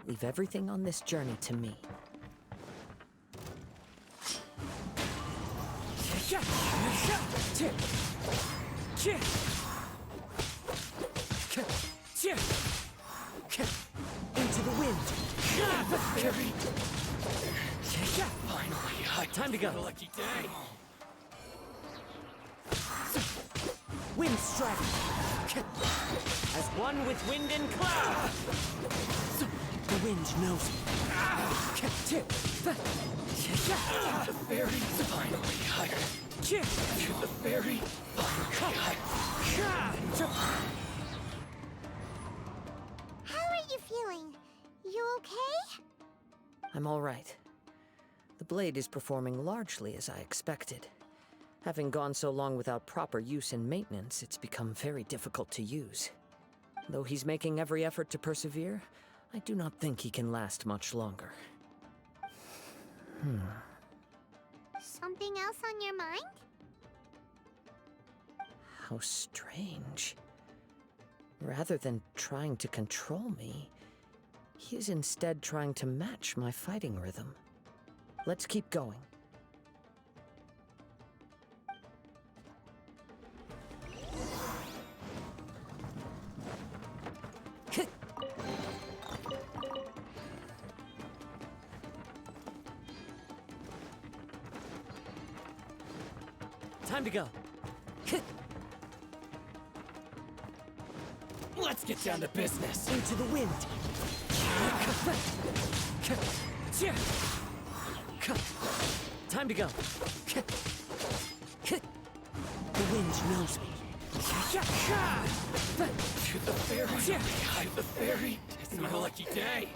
Leave everything on this journey to me. Into the wind. The fairy. Finally, time to go. Lucky day. Wind strike. As one with wind and cloud. The wind knows me. The fairy finally hired. The fairy finally hired. How are you feeling? You okay? I'm all right. The blade is performing largely as I expected. Having gone so long without proper use and maintenance, it's become very difficult to use. Though he's making every effort to persevere, I do not think he can last much longer. Something else on your mind? How strange. Rather than trying to control me, he is instead trying to match my fighting rhythm. Let's keep going. Time to go. Let's get down to business. Into the wind. Time to go. The wind knows me. The fairy. Hide the fairy. It's my lucky day.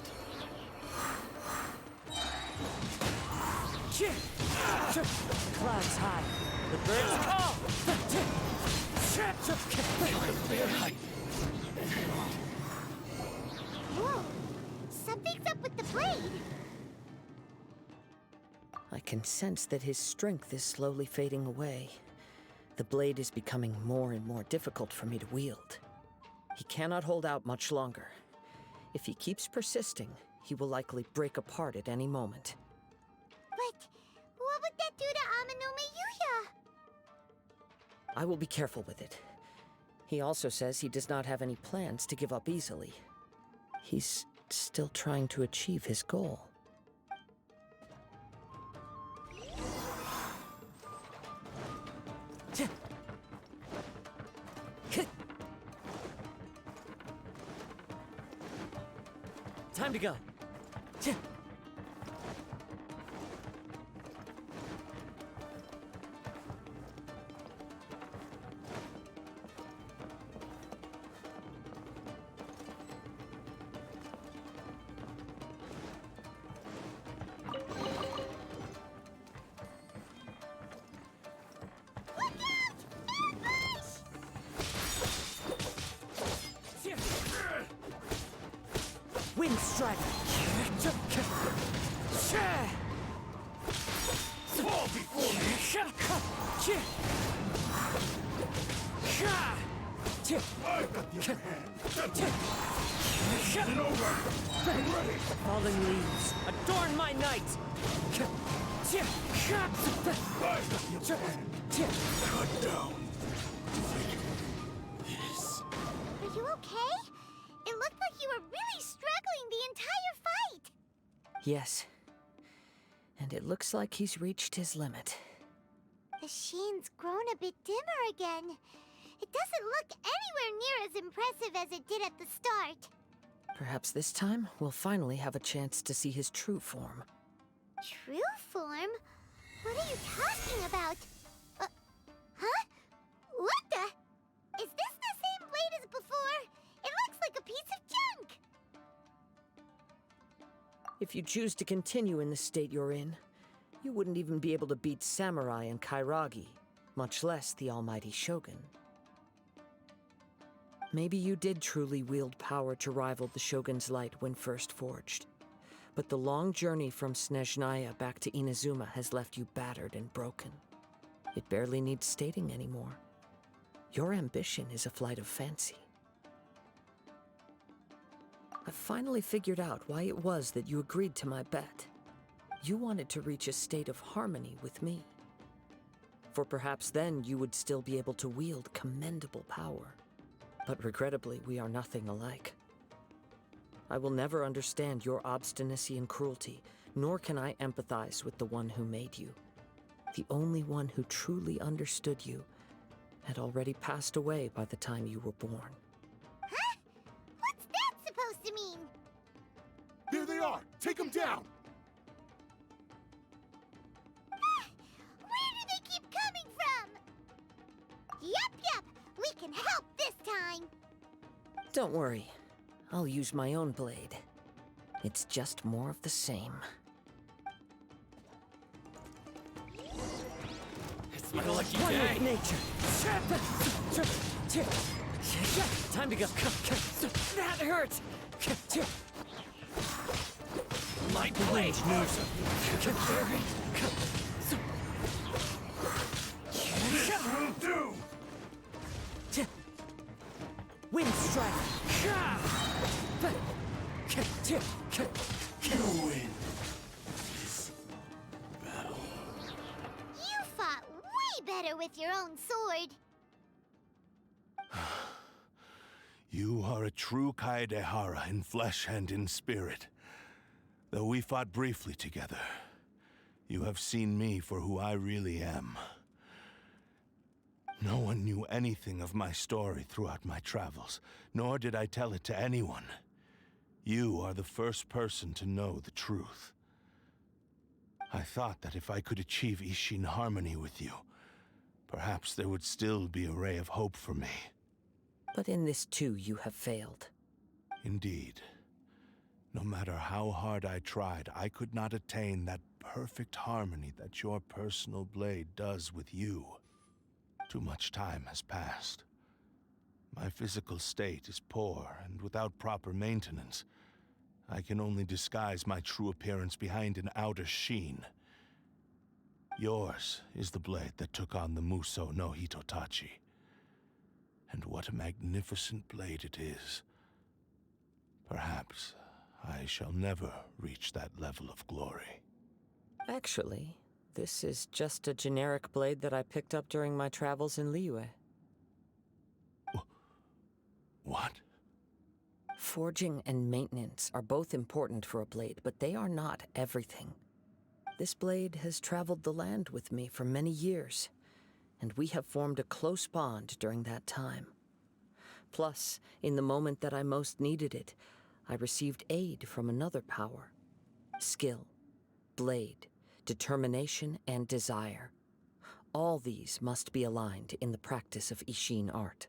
Clouds high. The birds call. The fairy. Whoa! Something's up with the blade! I can sense that his strength is slowly fading away. The blade is becoming more and more difficult for me to wield. He cannot hold out much longer. If he keeps persisting, he will likely break apart at any moment. But what would that do to Amanuma Yuya? I will be careful with it. He also says he does not have any plans to give up easily. He's still trying to achieve his goal. Time to go. strider! Fall before me! I've got the upper hand! It's over! I'm ready! Falling leaves, adorn my night! I've got the upper hand! Cut down! This. Are you okay? It looked like you were really struggling the entire fight. Yes. And it looks like he's reached his limit. The sheen's grown a bit dimmer again. It doesn't look anywhere near as impressive as it did at the start. Perhaps this time we'll finally have a chance to see his true form. True form? What are you talking about? Huh? What the? Is this the same blade as before? It looks like a piece of junk! If you choose to continue in the state you're in, you wouldn't even be able to beat Samurai and Kairagi, much less the almighty Shogun. Maybe you did truly wield power to rival the Shogun's light when first forged. But the long journey from Snezhnaya back to Inazuma has left you battered and broken. It barely needs stating anymore. Your ambition is a flight of fancy. I've finally figured out why it was that you agreed to my bet. You wanted to reach a state of harmony with me. For perhaps then you would still be able to wield commendable power. But regrettably, we are nothing alike. I will never understand your obstinacy and cruelty, nor can I empathize with the one who made you. The only one who truly understood you had already passed away by the time you were born. Huh? What's that supposed to mean? There they are! Take them down! Where do they keep coming from? Yup, we can help this time. Don't worry. I'll use my own blade. It's just more of the same. It's my lucky One day! with nature. Time to go. That hurts! My blade knows Will do! Wind strike! You win this battle. You fought way better with your own sword. You are a true Kaedehara in flesh and in spirit. Though we fought briefly together, you have seen me for who I really am. No one knew anything of my story throughout my travels, nor did I tell it to anyone. You are the first person to know the truth. I thought that if I could achieve Ishin harmony with you, perhaps there would still be a ray of hope for me. But in this too, you have failed. Indeed. No matter how hard I tried, I could not attain that perfect harmony that your personal blade does with you. Too much time has passed. My physical state is poor, and without proper maintenance, I can only disguise my true appearance behind an outer sheen. Yours is the blade that took on the Muso no Hitotachi. And what a magnificent blade it is. Perhaps I shall never reach that level of glory. Actually, this is just a generic blade that I picked up during my travels in Liyue. What? Forging and maintenance are both important for a blade, but they are not everything. This blade has traveled the land with me for many years, and we have formed a close bond during that time. Plus, in the moment that I most needed it, I received aid from another power. Skill, blade, determination, and desire. All these must be aligned in the practice of Ishin art.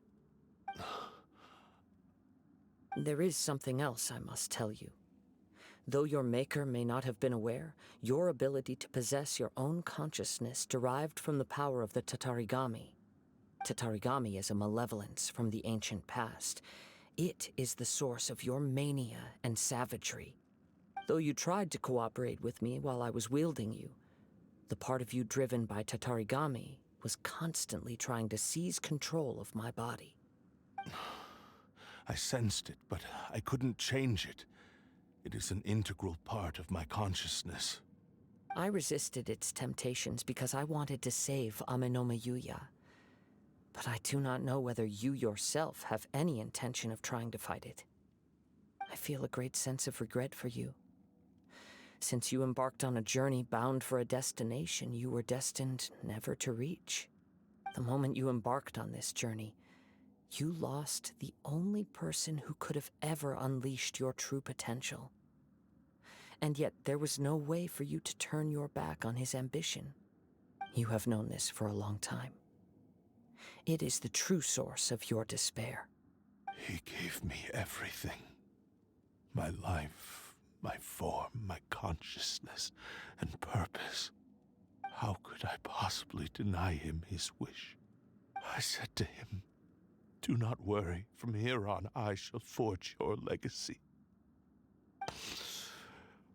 There is something else I must tell you. Though your maker may not have been aware, your ability to possess your own consciousness derived from the power of the Tatarigami. Tatarigami is a malevolence from the ancient past. It is the source of your mania and savagery. Though you tried to cooperate with me while I was wielding you, the part of you driven by Tatarigami was constantly trying to seize control of my body. I sensed it, but I couldn't change it. It is an integral part of my consciousness. I resisted its temptations because I wanted to save Amenoma Yuya. But I do not know whether you yourself have any intention of trying to fight it. I feel a great sense of regret for you. Since you embarked on a journey bound for a destination you were destined never to reach. The moment you embarked on this journey, you lost the only person who could have ever unleashed your true potential. And yet there was no way for you to turn your back on his ambition. You have known this for a long time. It is the true source of your despair. He gave me everything. My life, my form, my consciousness, and purpose. How could I possibly deny him his wish? I said to him, "Do not worry, from here on I shall forge your legacy."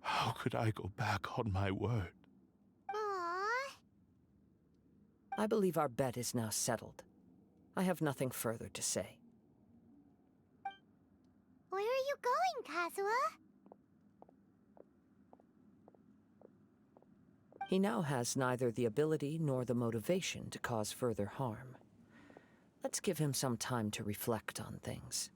How could I go back on my word? Aww. I believe our bet is now settled. I have nothing further to say. Where are you going, Kazuha? He now has neither the ability nor the motivation to cause further harm. Let's give him some time to reflect on things.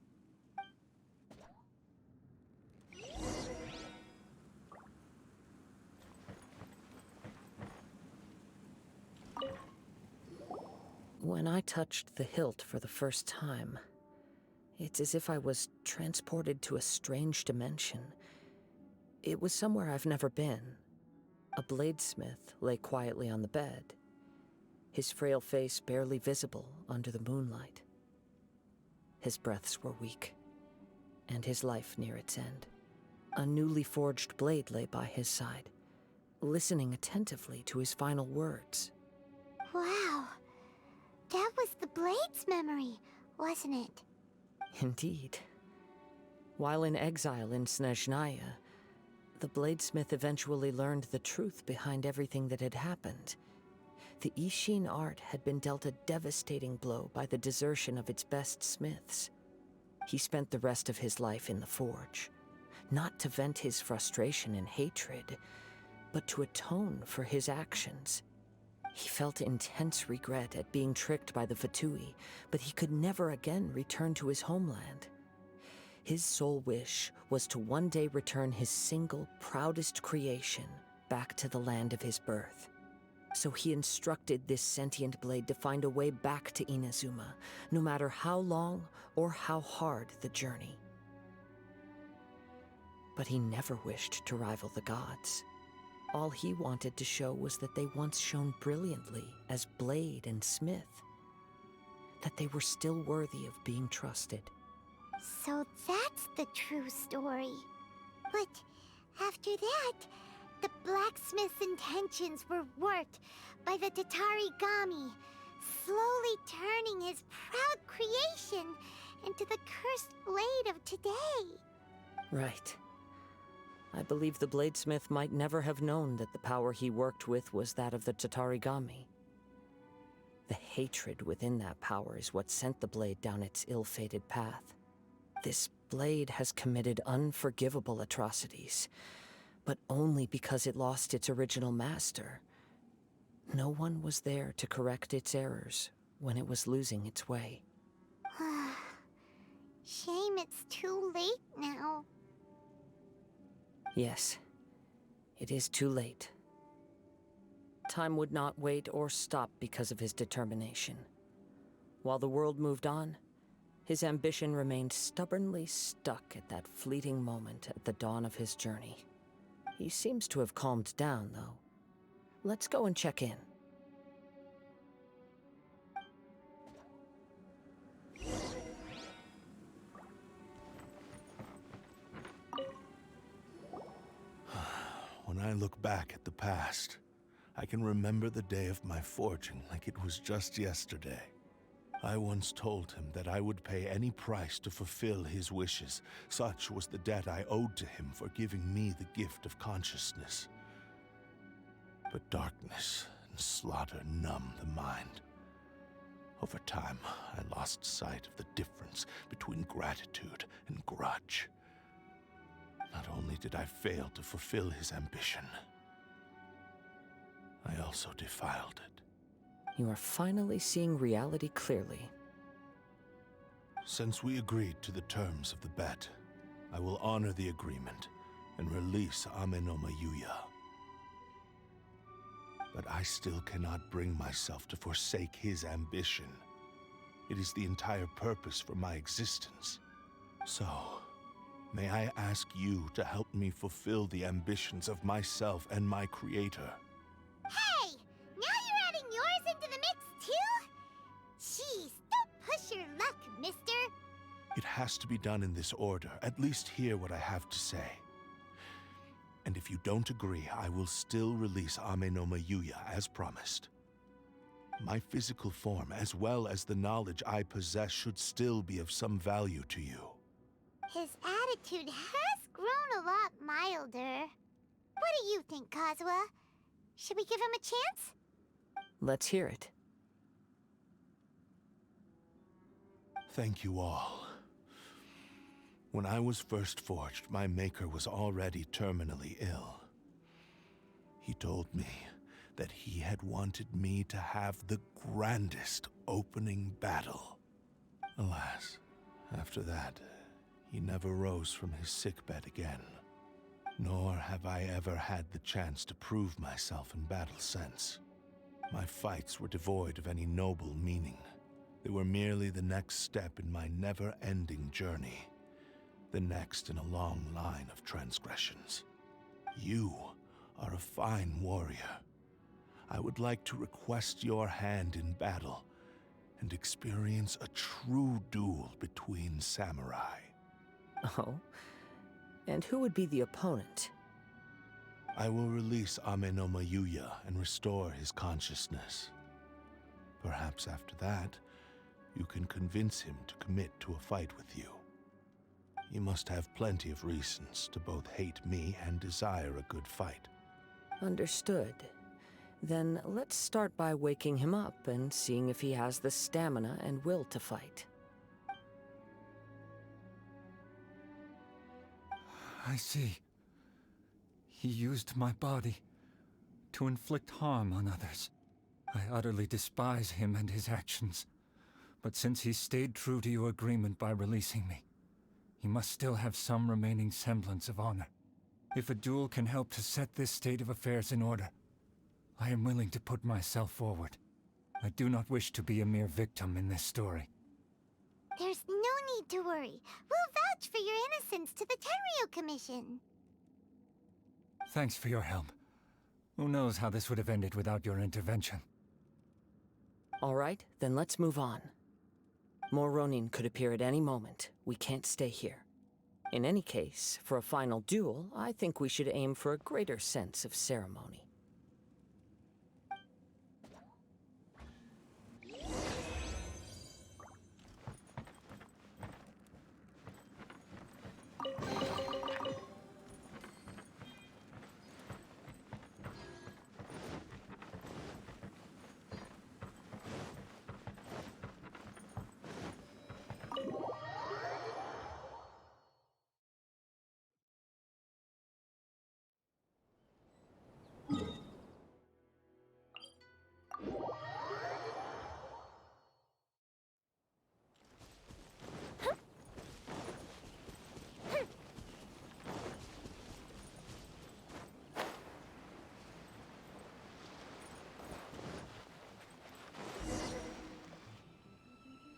When I touched the hilt for the first time, it's as if I was transported to a strange dimension. It was somewhere I've never been. A bladesmith lay quietly on the bed, his frail face barely visible under the moonlight. His breaths were weak, and his life near its end. A newly forged blade lay by his side, listening attentively to his final words. Wow. That was the Blade's memory, wasn't it? Indeed. While in exile in Snezhnaya, the bladesmith eventually learned the truth behind everything that had happened. The Ishin art had been dealt a devastating blow by the desertion of its best smiths. He spent the rest of his life in the forge, not to vent his frustration and hatred, but to atone for his actions. He felt intense regret at being tricked by the Fatui, but he could never again return to his homeland. His sole wish was to one day return his single, proudest creation back to the land of his birth. So he instructed this sentient blade to find a way back to Inazuma, no matter how long or how hard the journey. But he never wished to rival the gods. All he wanted to show was that they once shone brilliantly as blade and smith, that they were still worthy of being trusted. So that's the true story. But after that, the blacksmith's intentions were worked by the Tatarigami, slowly turning his proud creation into the cursed blade of today. Right. I believe the bladesmith might never have known that the power he worked with was that of the Tatarigami. The hatred within that power is what sent the blade down its ill-fated path. This blade has committed unforgivable atrocities, but only because it lost its original master. No one was there to correct its errors when it was losing its way. Shame it's too late now. Yes, it is too late. Time would not wait or stop because of his determination. While the world moved on, his ambition remained stubbornly stuck at that fleeting moment at the dawn of his journey. He seems to have calmed down, though. Let's go and check in. When I look back at the past, I can remember the day of my forging like it was just yesterday. I once told him that I would pay any price to fulfill his wishes. Such was the debt I owed to him for giving me the gift of consciousness. But darkness and slaughter numb the mind. Over time, I lost sight of the difference between gratitude and grudge. Not only did I fail to fulfill his ambition, I also defiled it. You are finally seeing reality clearly. Since we agreed to the terms of the bet, I will honor the agreement and release Ame no Mayuya. But I still cannot bring myself to forsake his ambition. It is the entire purpose for my existence. So, may I ask you to help me fulfill the ambitions of myself and my creator? Hey! Now you're adding yours into the mix, too? Jeez, don't push your luck, mister. It has to be done in this order. At least hear what I have to say. And if you don't agree, I will still release Ame no Mayuya as promised. My physical form, as well as the knowledge I possess, should still be of some value to you. His attitude has grown a lot milder. What do you think, Kazuha? Should we give him a chance? Let's hear it. Thank you all. When I was first forged, my maker was already terminally ill. He told me that he had wanted me to have the grandest opening battle. Alas, after that, he never rose from his sickbed again. Nor have I ever had the chance to prove myself in battle since. My fights were devoid of any noble meaning. They were merely the next step in my never-ending journey. The next in a long line of transgressions. You are a fine warrior. I would like to request your hand in battle and experience a true duel between samurai. Oh? And who would be the opponent? I will release Ame no Mayuya and restore his consciousness. Perhaps after that, you can convince him to commit to a fight with you. He must have plenty of reasons to both hate me and desire a good fight. Understood. Then let's start by waking him up and seeing if he has the stamina and will to fight. I see. He used my body to inflict harm on others. I utterly despise him and his actions. But since he stayed true to your agreement by releasing me, he must still have some remaining semblance of honor. If a duel can help to set this state of affairs in order, I am willing to put myself forward. I do not wish to be a mere victim in this story. There's no need to worry. We'll vouch for your innocence to the Tenryu Commission. Thanks for your help. Who knows how this would have ended without your intervention? All right, then let's move on. More Ronin could appear at any moment. We can't stay here. In any case, for a final duel, I think we should aim for a greater sense of ceremony.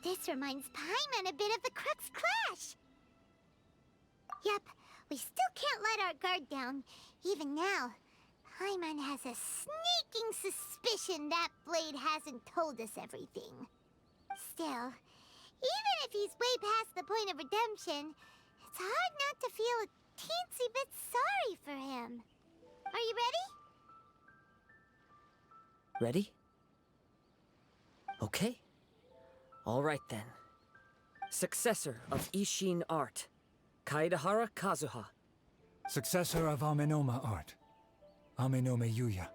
This reminds Paimon a bit of the Crux Clash. Yep, we still can't let our guard down. Even now, Paimon has a sneaking suspicion that Blade hasn't told us everything. Still, even if he's way past the point of redemption, it's hard not to feel a teensy bit sorry for him. Are you ready? Ready? Okay. All right then. Successor of Ishin art, Kaedahara Kazuha. Successor of Amenoma art, Amenome Yuya.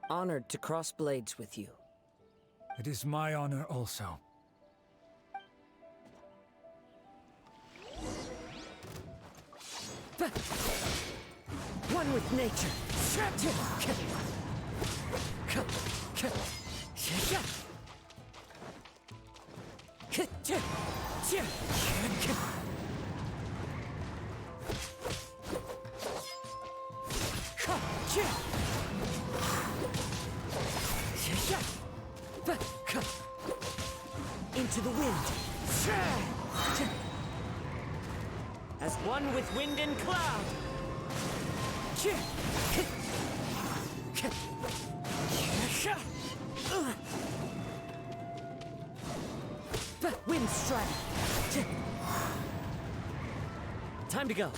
Honored to cross blades with you. It is my honor also. One with nature. Into the wind. As one with wind and cloud. Wind strike. Time to go.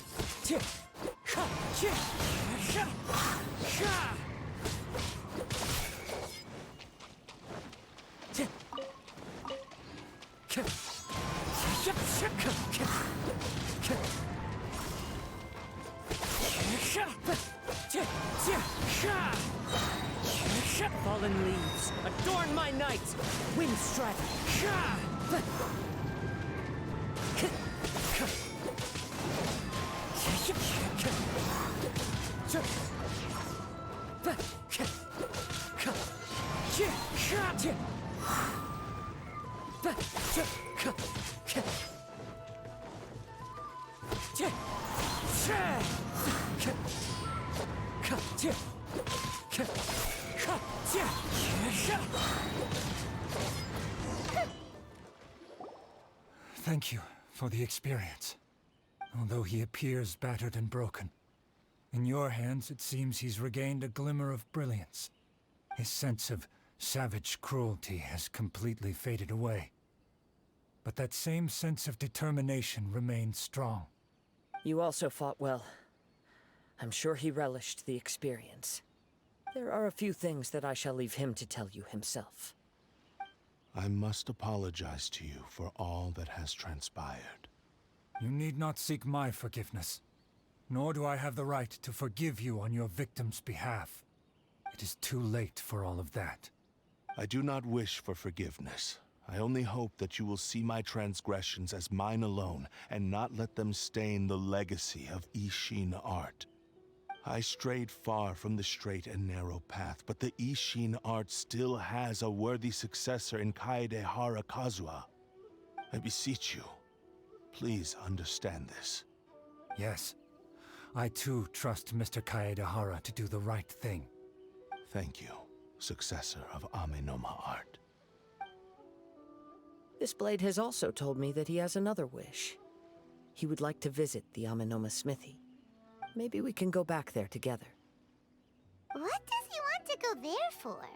Fallen leaves, adorn my night! Wind strike! Thank you for the experience. Although he appears battered and broken, in your hands it seems he's regained a glimmer of brilliance. His sense of savage cruelty has completely faded away. But that same sense of determination remains strong. You also fought well. I'm sure he relished the experience. There are a few things that I shall leave him to tell you himself. I must apologize to you for all that has transpired. You need not seek my forgiveness, nor do I have the right to forgive you on your victim's behalf. It is too late for all of that. I do not wish for forgiveness. I only hope that you will see my transgressions as mine alone, and not let them stain the legacy of Ishin art. I strayed far from the straight and narrow path, but the Ishin art still has a worthy successor in Kaedehara Kazuha. I beseech you, please understand this. Yes, I too trust Mr. Kaedahara to do the right thing. Thank you, successor of Amenoma art. This blade has also told me that he has another wish. He would like to visit the Amenoma smithy. Maybe we can go back there together. What does he want to go there for?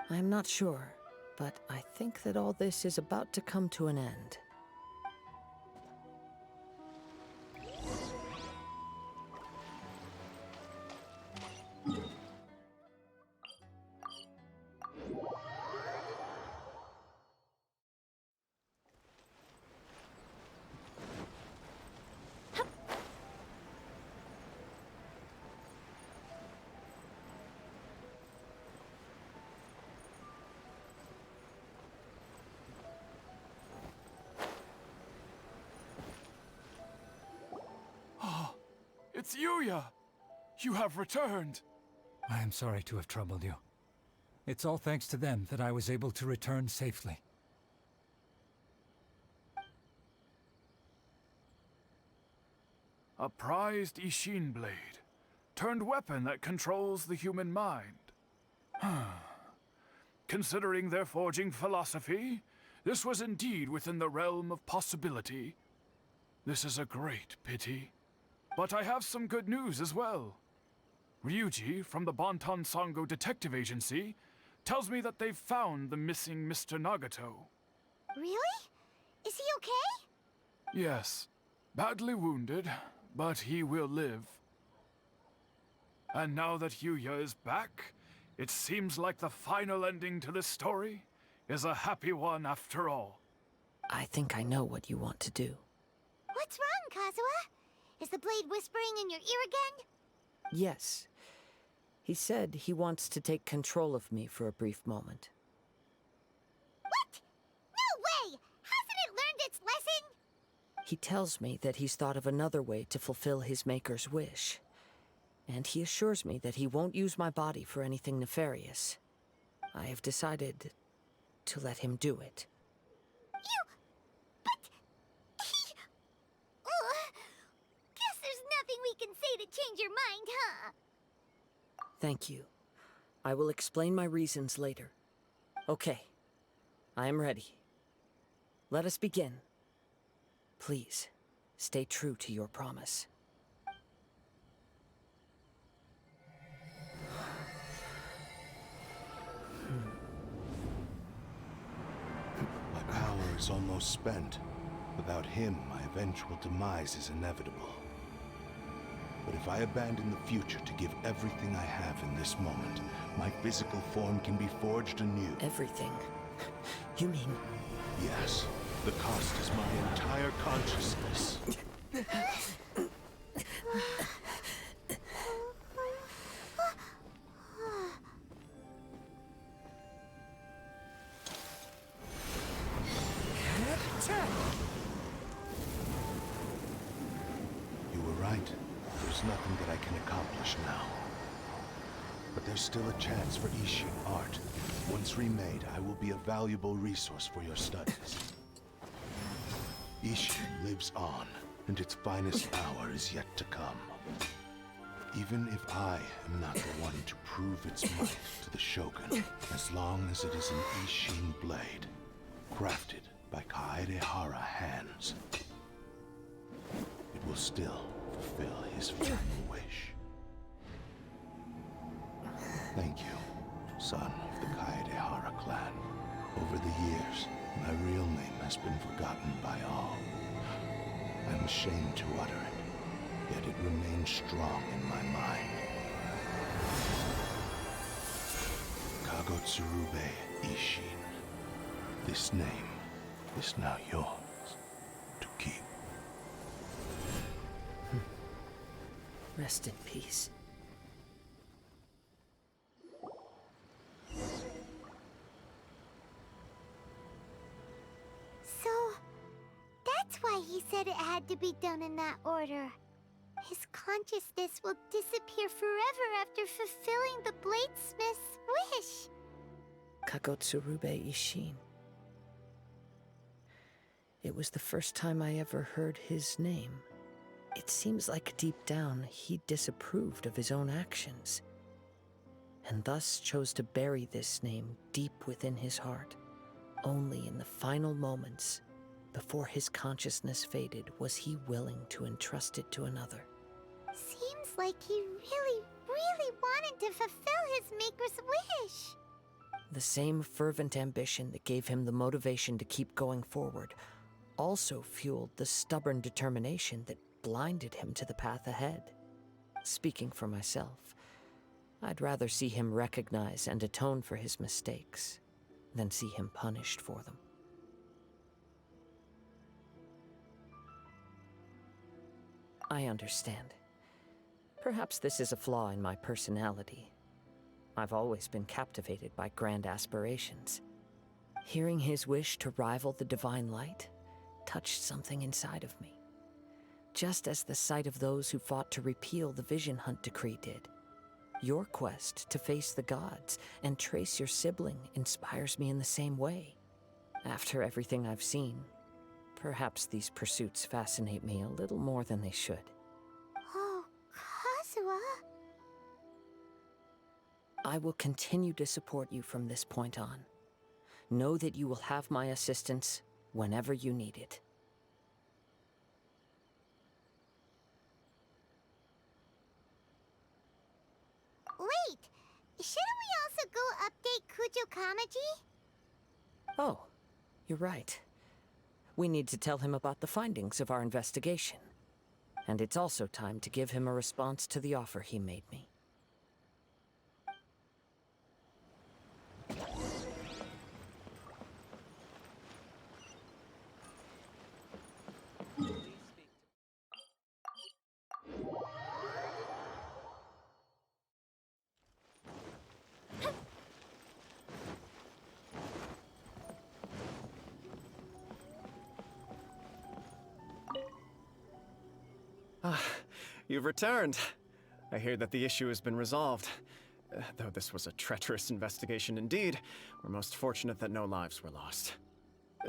I'm not sure, but I think that all this is about to come to an end. It's Yuya! You have returned! I am sorry to have troubled you. It's all thanks to them that I was able to return safely. A prized Ishin blade, turned weapon that controls the human mind. Considering their forging philosophy, this was indeed within the realm of possibility. This is a great pity. But I have some good news as well. Ryuji, from the Bonton Sango Detective Agency, tells me that they've found the missing Mr. Nagato. Really? Is he okay? Yes. Badly wounded, but he will live. And now that Yuya is back, it seems like the final ending to this story is a happy one after all. I think I know what you want to do. What's wrong, Kazuha? Is the blade whispering in your ear again? Yes. He said he wants to take control of me for a brief moment. What? No way! Hasn't it learned its lesson? He tells me that he's thought of another way to fulfill his maker's wish. And he assures me that he won't use my body for anything nefarious. I have decided to let him do it. But... Guess there's nothing we can say to change your mind, huh? Thank you. I will explain my reasons later. Okay. I am ready. Let us begin. Please, stay true to your promise. My power is almost spent. Without him, my eventual demise is inevitable. But if I abandon the future to give everything I have in this moment, my physical form can be forged anew. Everything? You mean... Yes. The cost is my entire consciousness. You were right. There's nothing that I can accomplish now. But there's still a chance for Ishin art. Once remade, I will be a valuable resource for your studies. Ishin lives on, and its finest hour is yet to come. Even if I am not the one to prove its might to the Shogun, as long as it is an Ishin blade, crafted by Kaedehara hands, it will still fulfill his final wish. Thank you, son of the Kaedehara clan. Over the years, my real name has been forgotten by all. I'm ashamed to utter it, yet it remains strong in my mind. Kagotsurube Ishin. This name is now yours to keep. Rest in peace. So, that's why he said it had to be done in that order. His consciousness will disappear forever after fulfilling the bladesmith's wish. Kagotsurube Ishin. It was the first time I ever heard his name. It seems like deep down he disapproved of his own actions, and thus chose to bury this name deep within his heart. Only in the final moments, before his consciousness faded, was he willing to entrust it to another. Seems like he really, really wanted to fulfill his maker's wish. The same fervent ambition that gave him the motivation to keep going forward also fueled the stubborn determination that blinded him to the path ahead. Speaking for myself, I'd rather see him recognize and atone for his mistakes than see him punished for them. I understand. Perhaps this is a flaw in my personality. I've always been captivated by grand aspirations. Hearing his wish to rival the divine light touched something inside of me, just as the sight of those who fought to repeal the Vision Hunt decree did. Your quest to face the gods and trace your sibling inspires me in the same way. After everything I've seen, perhaps these pursuits fascinate me a little more than they should. Oh, Kazuha. I will continue to support you from this point on. Know that you will have my assistance whenever you need it. Wait, shouldn't we also go update Kujo Kamaji? Oh, you're right. We need to tell him about the findings of our investigation. And it's also time to give him a response to the offer he made me. You've returned. I hear that the issue has been resolved. Though this was a treacherous investigation indeed, we're most fortunate that no lives were lost.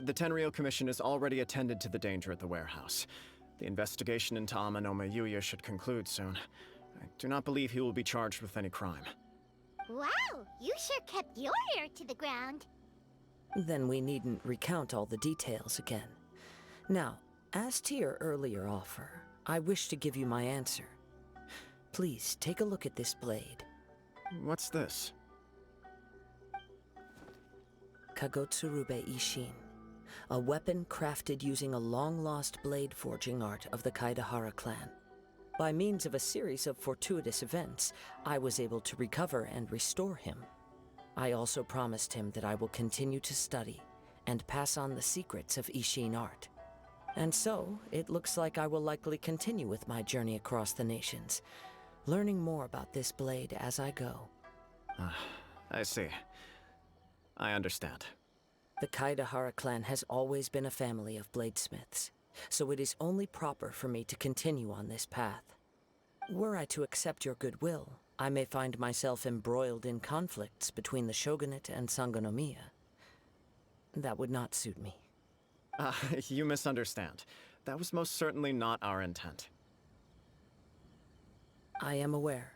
The Tenryou Commission has already attended to the danger at the warehouse. The investigation into Amano Mayuya should conclude soon. I do not believe he will be charged with any crime. Wow, you sure kept your ear to the ground. Then we needn't recount all the details again. Now, as to your earlier offer, I wish to give you my answer. Please take a look at this blade. What's this? Kagotsurube Ishin, a weapon crafted using a long-lost blade forging art of the Kaedahara clan. By means of a series of fortuitous events, I was able to recover and restore him. I also promised him that I will continue to study and pass on the secrets of Ishin art. And so, it looks like I will likely continue with my journey across the nations, learning more about this blade as I go. I see. I understand. The Kaedahara clan has always been a family of bladesmiths, so it is only proper for me to continue on this path. Were I to accept your goodwill, I may find myself embroiled in conflicts between the shogunate and Sangonomiya. That would not suit me. You misunderstand. That was most certainly not our intent. I am aware,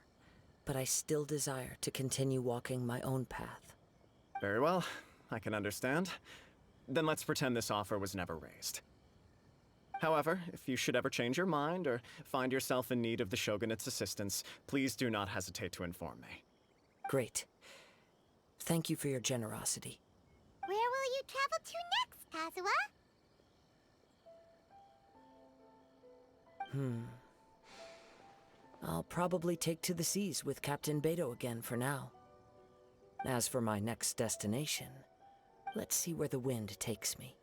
but I still desire to continue walking my own path. Very well, I can understand. Then let's pretend this offer was never raised. However, if you should ever change your mind or find yourself in need of the Shogunate's assistance, please do not hesitate to inform me. Great. Thank you for your generosity. Where will you travel to next, Kazuha? I'll probably take to the seas with Captain Beto again for now. As for my next destination, let's see where the wind takes me.